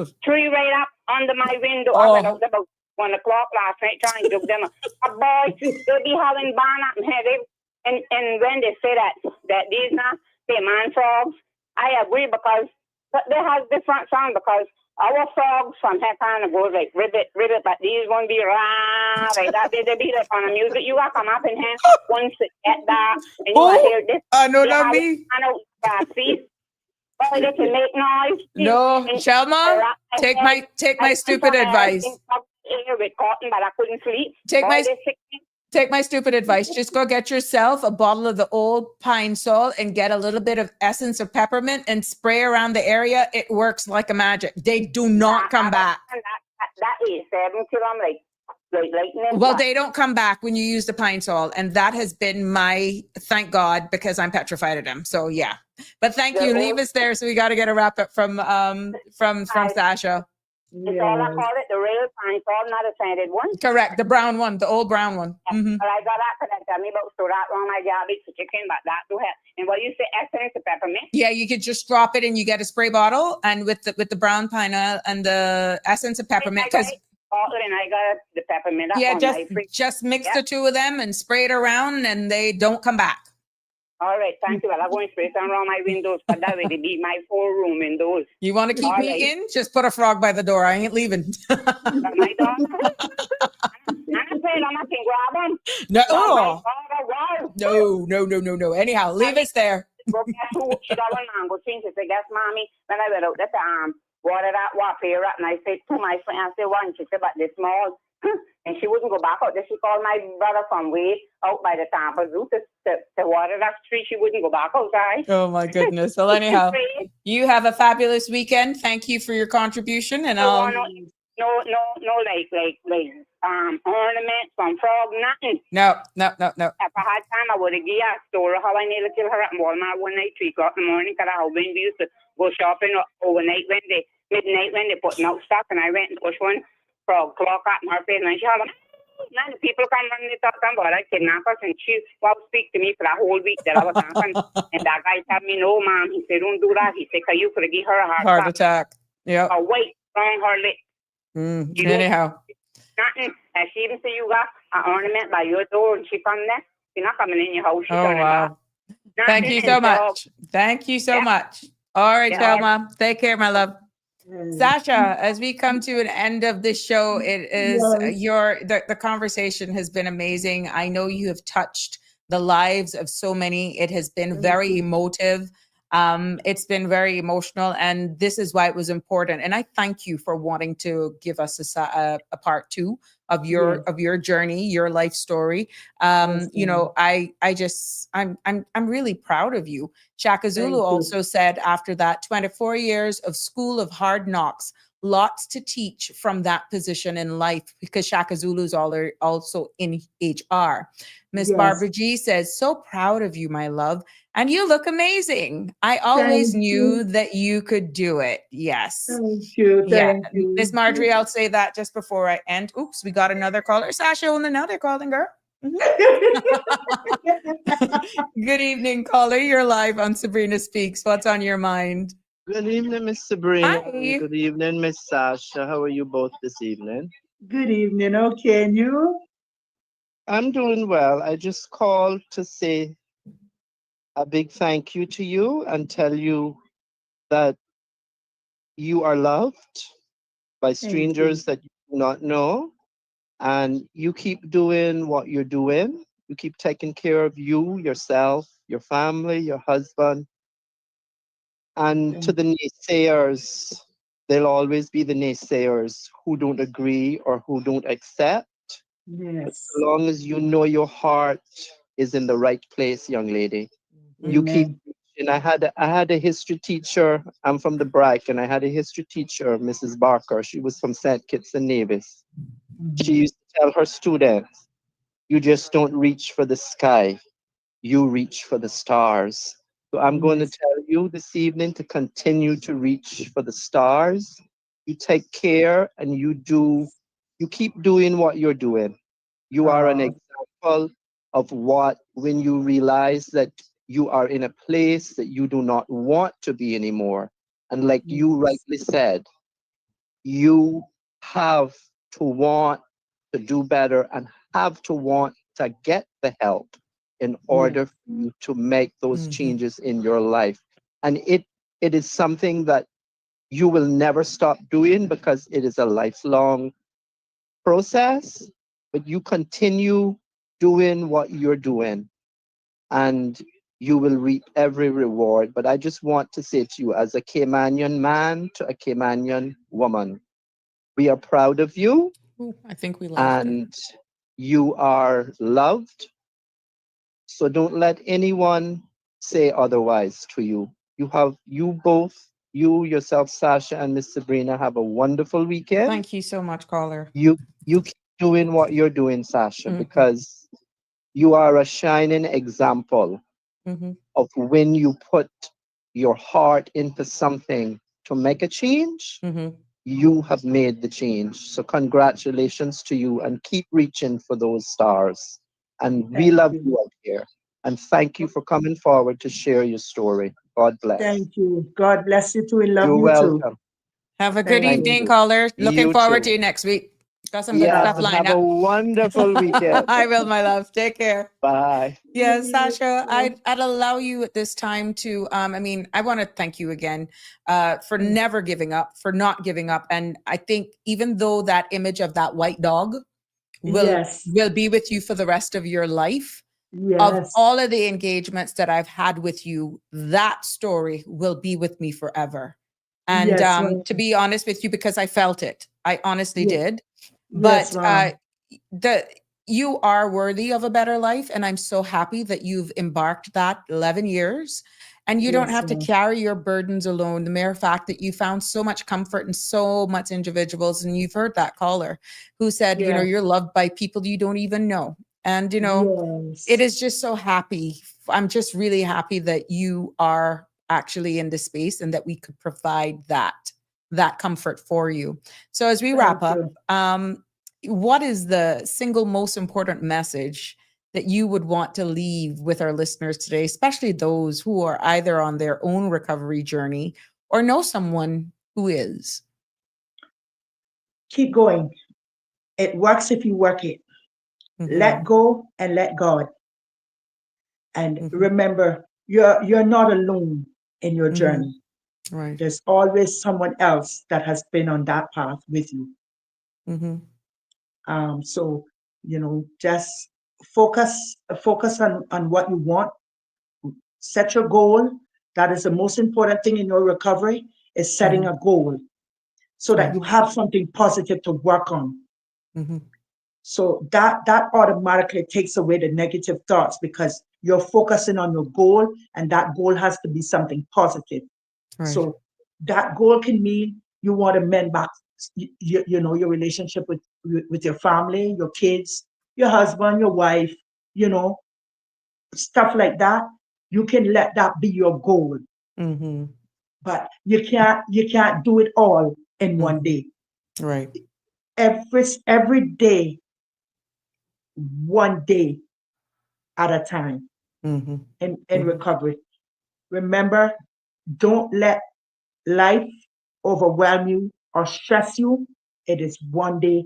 have three right up under my window. Oh. I went out about 1 o'clock last night trying to do them. A boy, they'll be having barn up here. And when they say that these not the man frogs, I agree because they have different sound because our frogs from here kind of goes like ribbit, but these won't be rah like that. They be like on the music. You gotta come up in here once it get that and you gotta hear this. No, They not have me. kind of see. But they can make noise. No, And- Shelma, take my stupid advice. With cotton, but I couldn't sleep. Take Boy, my- they sick me. Take my stupid advice. Just go get yourself a bottle of the old pine sol and get a little bit of essence of peppermint and spray around the area. It works like a magic. They do not come back. That is 7 till I'm like lightning. Well, they don't come back when you use the pine sol, and that has been my thank God, because I'm petrified of them. So yeah, but thank you. Leave us there. So we got to get a wrap up from Sasha. It's all I call it, the real pine sol, not a scented one. Correct, the brown one, the old brown one. Mhm. But I got that because tell me about so that wrong. My job is chicken, but that do have. And what you say, essence of peppermint. Yeah, you could just drop it and you get a spray bottle, and with the brown pine oil and the essence of peppermint. Because And I got the peppermint up yeah, on my fridge. just mix Yeah. the two of them and spray it around, and they don't come back. All right, thank you. Well, I'm going to spray some around my windows, but that will be my 4-room windows. You want to keep All me right. in? Just put a frog by the door. I ain't leaving. But my daughter, I'm afraid I'm not going to grab them. No, My oh, daughter, wow. no. Anyhow, leave us there. Go get $2 mango things. She said, "Guess, mommy." When I went out there to water that water up, and I said to my friend, I said, "One." She said, "But this small." And she wouldn't go back out there. She called my brother from way out by the Tampa Zoo to water that tree. She wouldn't go back outside. Oh my goodness. Well, anyhow, you have a fabulous weekend. Thank you for your contribution, and I'll. No, like ornaments from frog, nothing. No. If I had time, I would have given a story how I nearly killed her at Walmart one night, 3 o'clock in the morning, because our husband used to go shopping overnight midnight when they putting out stuff, and I went and pushed one frog clock up in her face, and she had none of the people come running to talk about her kidnappers, and she won't speak to me for that whole week that I was talking. And that guy told me, "No, ma'am." He said, "Don't do that." He said, "Cause you could have given her a Heart attack. Yeah. A weight on her lip. You don't- Anyhow. Nothing. And she even say you got an ornament by your door, and she come there. She's not coming in your house. She's Oh, turning wow. back. Thank Nothing. you so And much. Thank you so Yeah. much. All right, Yeah, all Selma. Take care, my love. Sasha, as we come to an end of this show, it is the conversation has been amazing. I know you have touched the lives of so many. It has been very emotive. It's been very emotional, and this is why it was important. And I thank you for wanting to give us a part 2 of your journey, your life story. You know, I'm really proud of you. Shaka Zulu also said after that, 24 years of school of hard knocks, lots to teach from that position in life, because Shaka Zulu is also in HR. Miss Barbara G says, "So proud of you, my love. And you look amazing. I always knew that you could do it." Yes. Thank you. Yeah. Thank you. Miss Marjorie, I'll say that just before I end. Oops, we got another caller. Sasha on another calling, girl. Good evening, caller. You're live on Sabrina Speaks. What's on your mind? Good evening, Miss Sabrina. Hi. Good evening, Miss Sasha. How are you both this evening? Good evening. Okay, and you? I'm doing well. I just called to say a big thank you to you and tell you that you are loved by Thank you. strangers that you do not know. And you keep doing what you're doing. You keep taking care of you, yourself, your family, your husband. And to Thank the naysayers, there'll always be the naysayers who don't agree or who don't accept. But so Yes. long as you know your heart is in the right place, young lady, you keep. Amen. And I had a history teacher. I'm from the Brack, and I had a history teacher, Mrs. Barker. She was from St. Kitts and Nevis. She Mhm. used to tell her students, "You just don't reach for the sky. You reach for the stars." So I'm going to Yes. tell you this evening to continue to reach for the stars. You take care and you keep doing what you're doing. You are an Uh, example of what, when you realize that you are in a place that you do not want to be anymore. And like you yes. rightly said, you have to want to do better and have to want to get the help in Yes. order for you to make those Mhm. changes in your life. And it is something that you will never stop doing because it is a lifelong process, but you continue doing what you're doing and you will reap every reward. But I just want to say to you, as a Caymanian man to a Caymanian woman, we are proud of you Ooh, I think we lost her. and you are loved. So don't let anyone say otherwise to you. You both, you yourself, Sasha and Miss Sabrina, have a wonderful weekend. Thank you so much, caller. You keep doing what you're doing, Sasha, Mhm. because you are a shining example Mhm. of when you put your heart into something to make a change, Mhm. you have made the change. So congratulations to you and keep reaching for those stars. And we Thank love you. you out here. And thank you for coming forward to share your story. God bless. Thank you. God bless you too and love You're you too. welcome. Have a good Thank Thank you. evening, you. caller. Looking You forward to too. you next week. Got some good Yes, stuff and lined have a up. wonderful weekend. I will, my love. Take care. Bye. Yeah, Sasha, I'd allow you at this time to I mean, I want to thank you again for never giving up, for not giving up. And I think even though that image of that white dog Yes. will be with you for the rest of your life, of Yes. all of the engagements that I've had with you, that story will be with me forever. And Yes, ma'am. to be honest with you, because I felt it, I honestly Ye- did. Yes, But ma'am. the you are worthy of a better life, and I'm so happy that you've embarked that 11 years. And you don't Yes, have to ma'am. carry your burdens alone. The mere fact that you found so much comfort in so much individuals, and you've heard that caller who said, you know, Yes. you're loved by people you don't even know. And, you know, it Yes. is just so happy. I'm just really happy that you are actually in this space and that we could provide that comfort for you. So as we Thank wrap up, you. what is the single most important message that you would want to leave with our listeners today, especially those who are either on their own recovery journey or know someone who is? Keep going. It works if you work it. Let Mhm, go and let God. And mhm, remember, you're not alone in your mhm. journey. Right. There's always someone else that has been on that path with you. Mhm, So just focus on what you want. Set your goal. That is the most important thing in your recovery, is setting mhm. a goal so that Right. you have something positive to work on. Mhm. So that automatically takes away the negative thoughts because you're focusing on your goal, and that goal has to be something positive. Right. So that goal can mean you want to mend back, your relationship with your family, your kids, your husband, your wife, you know, stuff like that. You can let that be your goal, Mhm, but you can't do it all in one mhm. day. Right. Every day, one day at a time Mhm, in mhm. recovery. Remember, don't let life overwhelm you or stress you. It is one day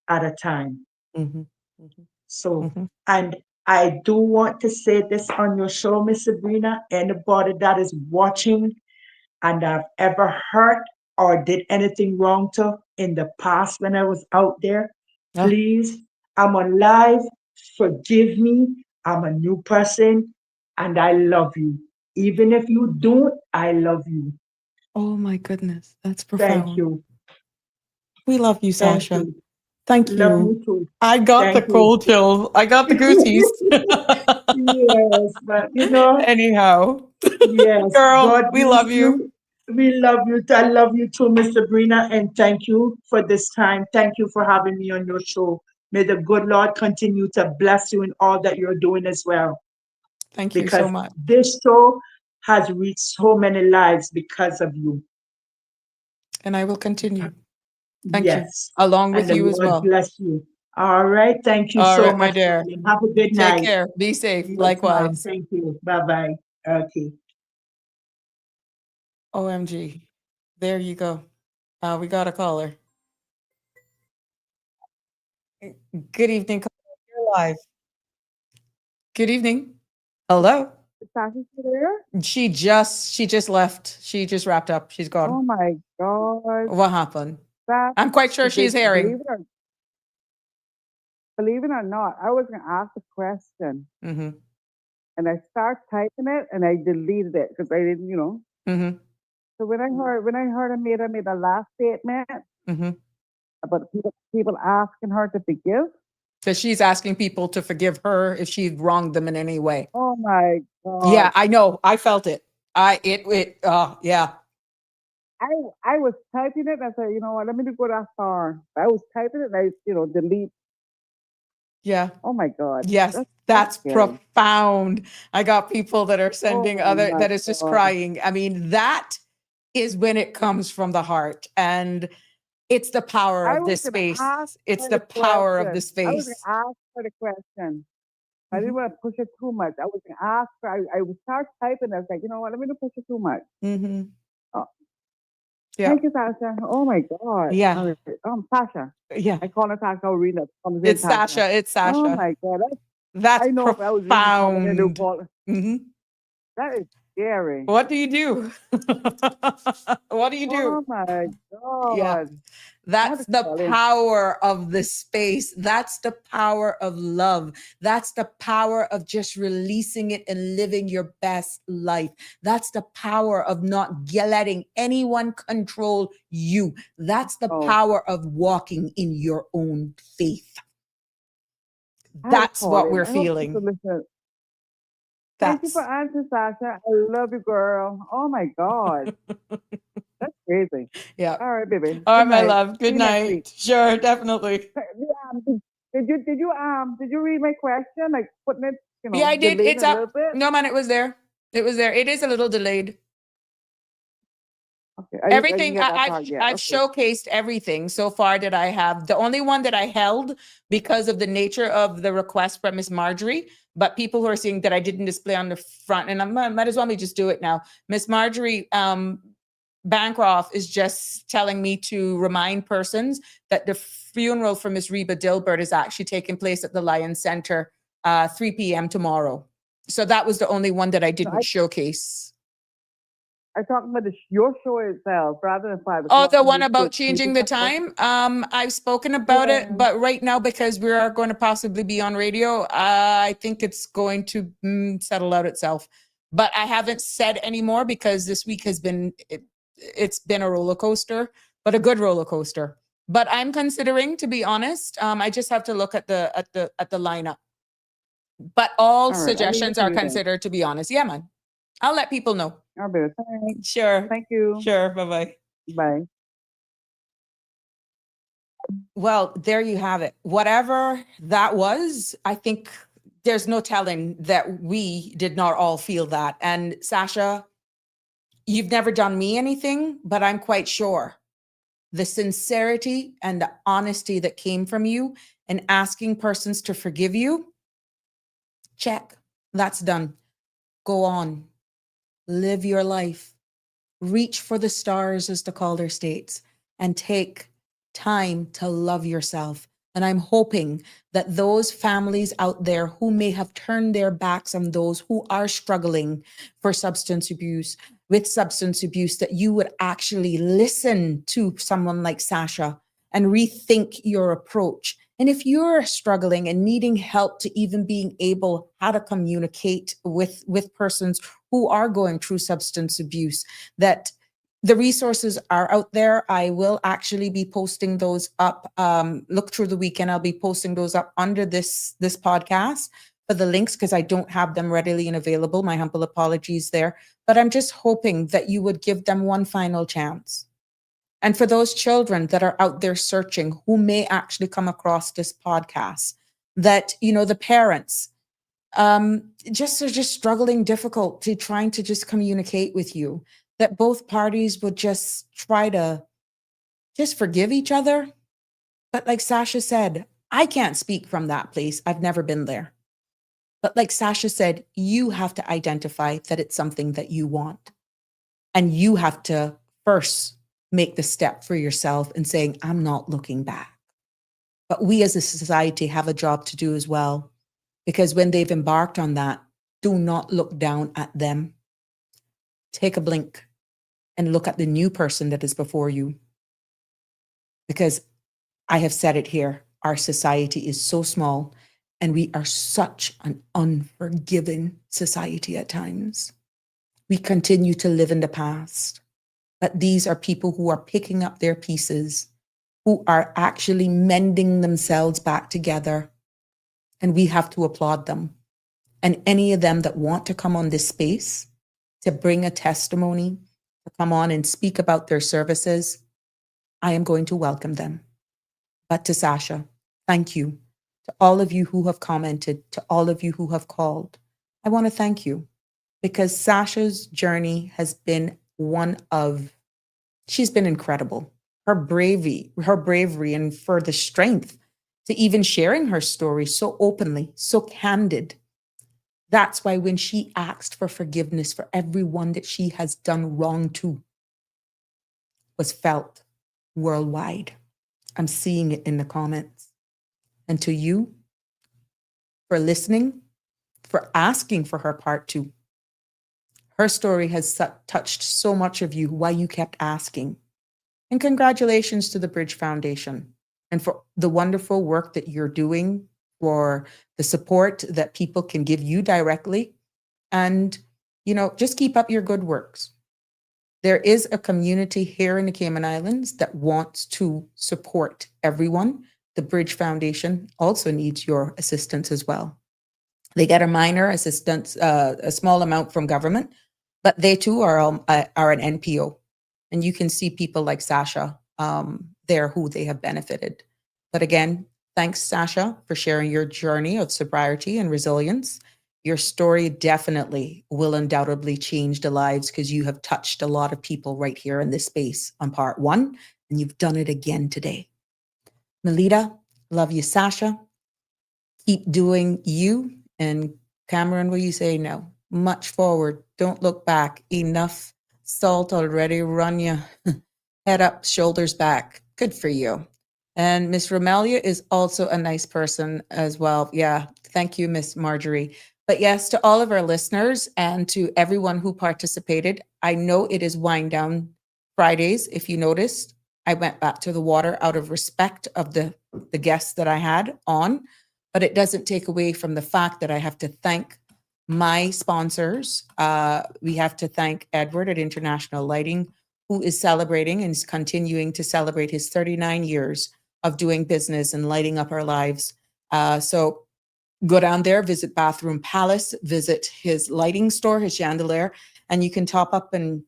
at a time. Mhm, mhm. So, Mhm. and I do want to say this on your show, Miss Sabrina. Anybody that is watching and I've ever hurt or did anything wrong to in the past when I was out there, Oh, please, I'm alive. Forgive me. I'm a new person and I love you. Even if you don't, I love you. oh my goodness. That's Thank profound. you. We love you, Thank Sasha. you. Thank Love you. you too. I got the Thank you. cold chills. I got the goosies. Yes, but you know, Anyhow, yes, girl, God we used love you. you. We love you. I love you too, Miss Sabrina, and thank you for this time. Thank you for having me on your show. May the good Lord continue to bless you in all that you're doing as well, Thank you so because much. this show has reached so many lives because of you. And I will continue. Thank you. Yes, Along and with the you as Lord well. bless you. All right. Thank you All so right, my much, dear. darling. Have a good Take night. care. Be safe. Yes, ma'am. Likewise. Thank you. Bye bye. Okay. OMG. There you go. We got a caller. Good evening. Caller. You're live. Good evening. Hello. Is Sasha still there? She just left. She just wrapped up. She's Oh gone. my God. What happened? That, I'm quite sure she's hearing. believe it or not, I was going to ask a question Mm-hmm. and I start typing it and I deleted it because I didn't, Mm-hmm. So when I heard I made a last statement Mm-hmm. about people asking her to forgive. So she's asking people to forgive her if she wronged them in any way. Oh my Yeah, God. I know. I felt it. Yeah. I I was typing it and I said, you know what, let me just go that far. I was typing it and I, delete. Yeah. Oh my God. Yes. That's That's scary. profound. I got people that are Oh sending my that is just God. crying. I mean, that is when it comes from the heart. And it's the power I of was this gonna space. ask It's her the the power of the question. I was space. gonna ask her the question. I didn't Mhm. want to push it too much. I was gonna ask her. I would start typing. I was like, you know what? Let me not push it too much. Mhm. Oh, Yeah. thank you, Sasha. Oh my God. Yeah. All right. Sasha. Yeah. I call her Sasha. I'll read it. Comes in It's Sasha. Sasha. It's Oh Sasha. my God. That's I know if I was reading comment, they do profound. call it. Mhm. That is scary. What do you do? What do you do? Oh my Yeah. God. I had That's to the call in. power of the space. That's the power of love. That's the power of just releasing it and living your best life. That's the power of not letting anyone control you. That's the Oh, power of walking in your own faith. I had to That's call what in. we're I hope people feeling. listen. Thank you for That's answering, Sasha. I love you, girl. Oh my God. That's crazy. yeah. All right, baby. All right, Good my night. love. See Good you next week. night. Sure, definitely. Did you read my question? Like putting it, Yeah, I did. delayed It's a little up. bit? No, man, it was there. It was there. It is a little delayed. Okay. I didn't Everything get that part I've yet. I've Okay. showcased everything so far that I have. The only one that I held because of the nature of the request from Miss Marjorie, but people who are seeing that I didn't display on the front, and I might as well me just do it now. Miss Marjorie Bancroft is just telling me to remind persons that the funeral for Miss Reba Dilbert is actually taking place at the Lions Center 3 p.m. tomorrow. So that was the only one that I No, didn't showcase. I talking about your show itself rather than 5 Oh, o'clock. the Can one you about can changing you the talk about? time. I've spoken about it, Yeah. but right now, because we are going to possibly be on radio, I think it's going to settle out itself. But I haven't said anymore because this week has been it's been a roller coaster, but a good roller coaster. But I'm considering, to be honest, I just have to look at the lineup. But all All right. I'll leave it suggestions to are you then. considered, to be honest. Yeah, man. I'll let people know. All right. Thanks. Sure. Thank you. Sure. Bye bye. Bye. Well, there you have it. Whatever that was, I think there's no telling that we did not all feel that. And Sasha, you've never done me anything, but I'm quite sure the sincerity and the honesty that came from you and asking persons to forgive you, check. That's done. Go on. Live your life. Reach for the stars, as the Calder states, and take time to love yourself. And I'm hoping that those families out there who may have turned their backs on those who are struggling for substance abuse, with substance abuse, that you would actually listen to someone like Sasha and rethink your approach. And if you're struggling and needing help to even being able how to communicate with persons who are going through substance abuse, that the resources are out there. I will actually be posting those up. Look through the weekend. I'll be posting those up under this podcast for the links, because I don't have them readily and available. My humble apologies there. But I'm just hoping that you would give them one final chance. And for those children that are out there searching, who may actually come across this podcast, that, you know, the parents just are just struggling difficult to trying to just communicate with you, that both parties would just try to just forgive each other. But like Sasha said, I can't speak from that place. I've never been there. But like Sasha said, you have to identify that it's something that you want. And you have to first make the step for yourself and saying, I'm not looking back. But we as a society have a job to do as well. Because when they've embarked on that, do not look down at them. Take a blink and look at the new person that is before you. Because I have said it here, our society is so small and we are such an unforgiving society at times. We continue to live in the past. But these are people who are picking up their pieces, who are actually mending themselves back together. And we have to applaud them. And any of them that want to come on this space to bring a testimony, to come on and speak about their services, I am going to welcome them. But to Sasha, thank you. To all of you who have commented, to all of you who have called, I want to thank you, because Sasha's journey has been she's been incredible. Her bravery, and for the strength to even sharing her story so openly, so candid. That's why when she asked for forgiveness for everyone that she has done wrong to, was felt worldwide. I'm seeing it in the comments. And to you, for listening, for asking for her part two. Her story has touched so much of you, why you kept asking. And congratulations to the Bridge Foundation and for the wonderful work that you're doing, for the support that people can give you directly. And, you know, just keep up your good works. There is a community here in the Cayman Islands that wants to support everyone. The Bridge Foundation also needs your assistance as well. They get a minor assistance, a small amount from government, but they too are an NPO. And you can see people like Sasha there who they have benefited. But again, thanks, Sasha, for sharing your journey of sobriety and resilience. Your story definitely will undoubtedly change the lives, because you have touched a lot of people right here in this space on part one, and you've done it again today. Melita, love you, Sasha. Keep doing you. And Cameron, will you say no? Much forward. Don't look back. Enough salt already run you. Head up, shoulders back. Good for you. And Miss Romelia is also a nice person as well. Yeah, thank you, Miss Marjorie. But yes, to all of our listeners and to everyone who participated, I know it is wind down Fridays. If you noticed, I went back to the water out of respect of the guests that I had on, but it doesn't take away from the fact that I have to thank my sponsors. We have to thank Edward at International Lighting, who is celebrating and is continuing to celebrate his 39 years of doing business and lighting up our lives. So go down there, visit Bathroom Palace, visit his lighting store, his chandelier, and you can top up and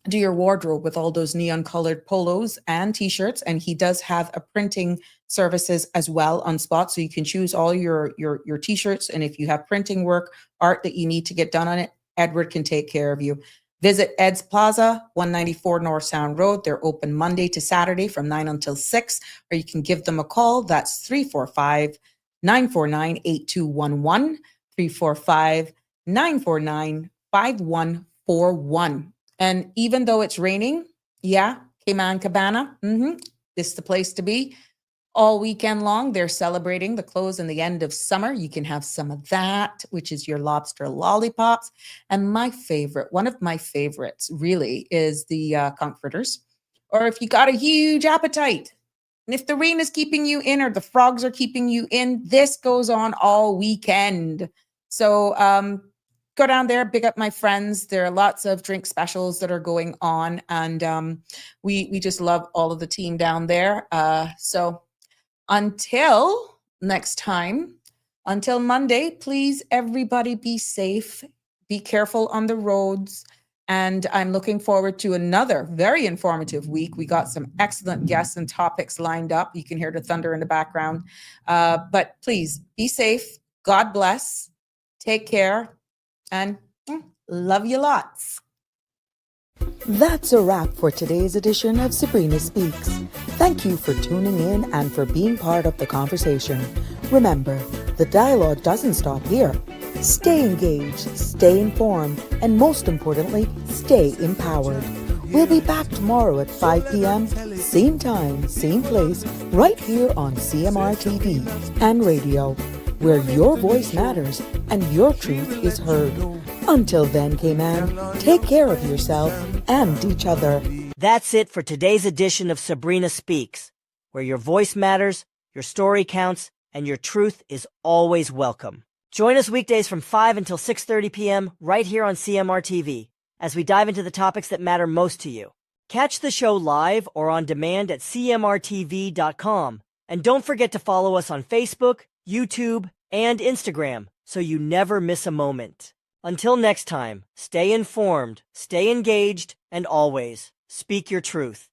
do your wardrobe with all those neon colored polos and t-shirts. And he does have a printing services as well on spot. So you can choose all your t-shirts. And if you have printing work, art that you need to get done on it, Edward can take care of you. Visit Ed's Plaza, 194 North Sound Road. They're open Monday to Saturday from 9 until 6, or you can give them a call. That's 345-949-8211, 345-949-5141. And even though it's raining, yeah, Cayman Cabana, this is the place to be. all weekend long. They're celebrating the close and the end of summer. You can have some of that, which is your lobster lollipops. And my favorite, one of my favorites really, is the comforters. Or if you got a huge appetite, and if the rain is keeping you in or the frogs are keeping you in, this goes on all weekend. So go down there, pick up my friends. There are lots of drink specials that are going on. And we just love all of the team down there. So until next time, until Monday, please, everybody be safe. Be careful on the roads. And I'm looking forward to another very informative week. We got some excellent guests and topics lined up. You can hear the thunder in the background. But please be safe. God bless. Take care. And love you lots. That's a wrap for today's edition of Sabrina Speaks. Thank you for tuning in and for being part of the conversation. Remember, the dialogue doesn't stop here. Stay engaged, stay informed, and most importantly, stay empowered. We'll be back tomorrow at 5 p.m., same time, same place, right here on CMR TV and radio, where your voice matters and your truth is heard. Until then, K-Man, take care of yourself and each other. That's it for today's edition of Sabrina Speaks, where your voice matters, your story counts, and your truth is always welcome. Join us weekdays from 5 until 6:30 p.m. right here on CMR TV as we dive into the topics that matter most to you. Catch the show live or on demand at cmrtv.com. And don't forget to follow us on Facebook, YouTube, and Instagram so you never miss a moment. Until next time, stay informed, stay engaged, and always speak your truth.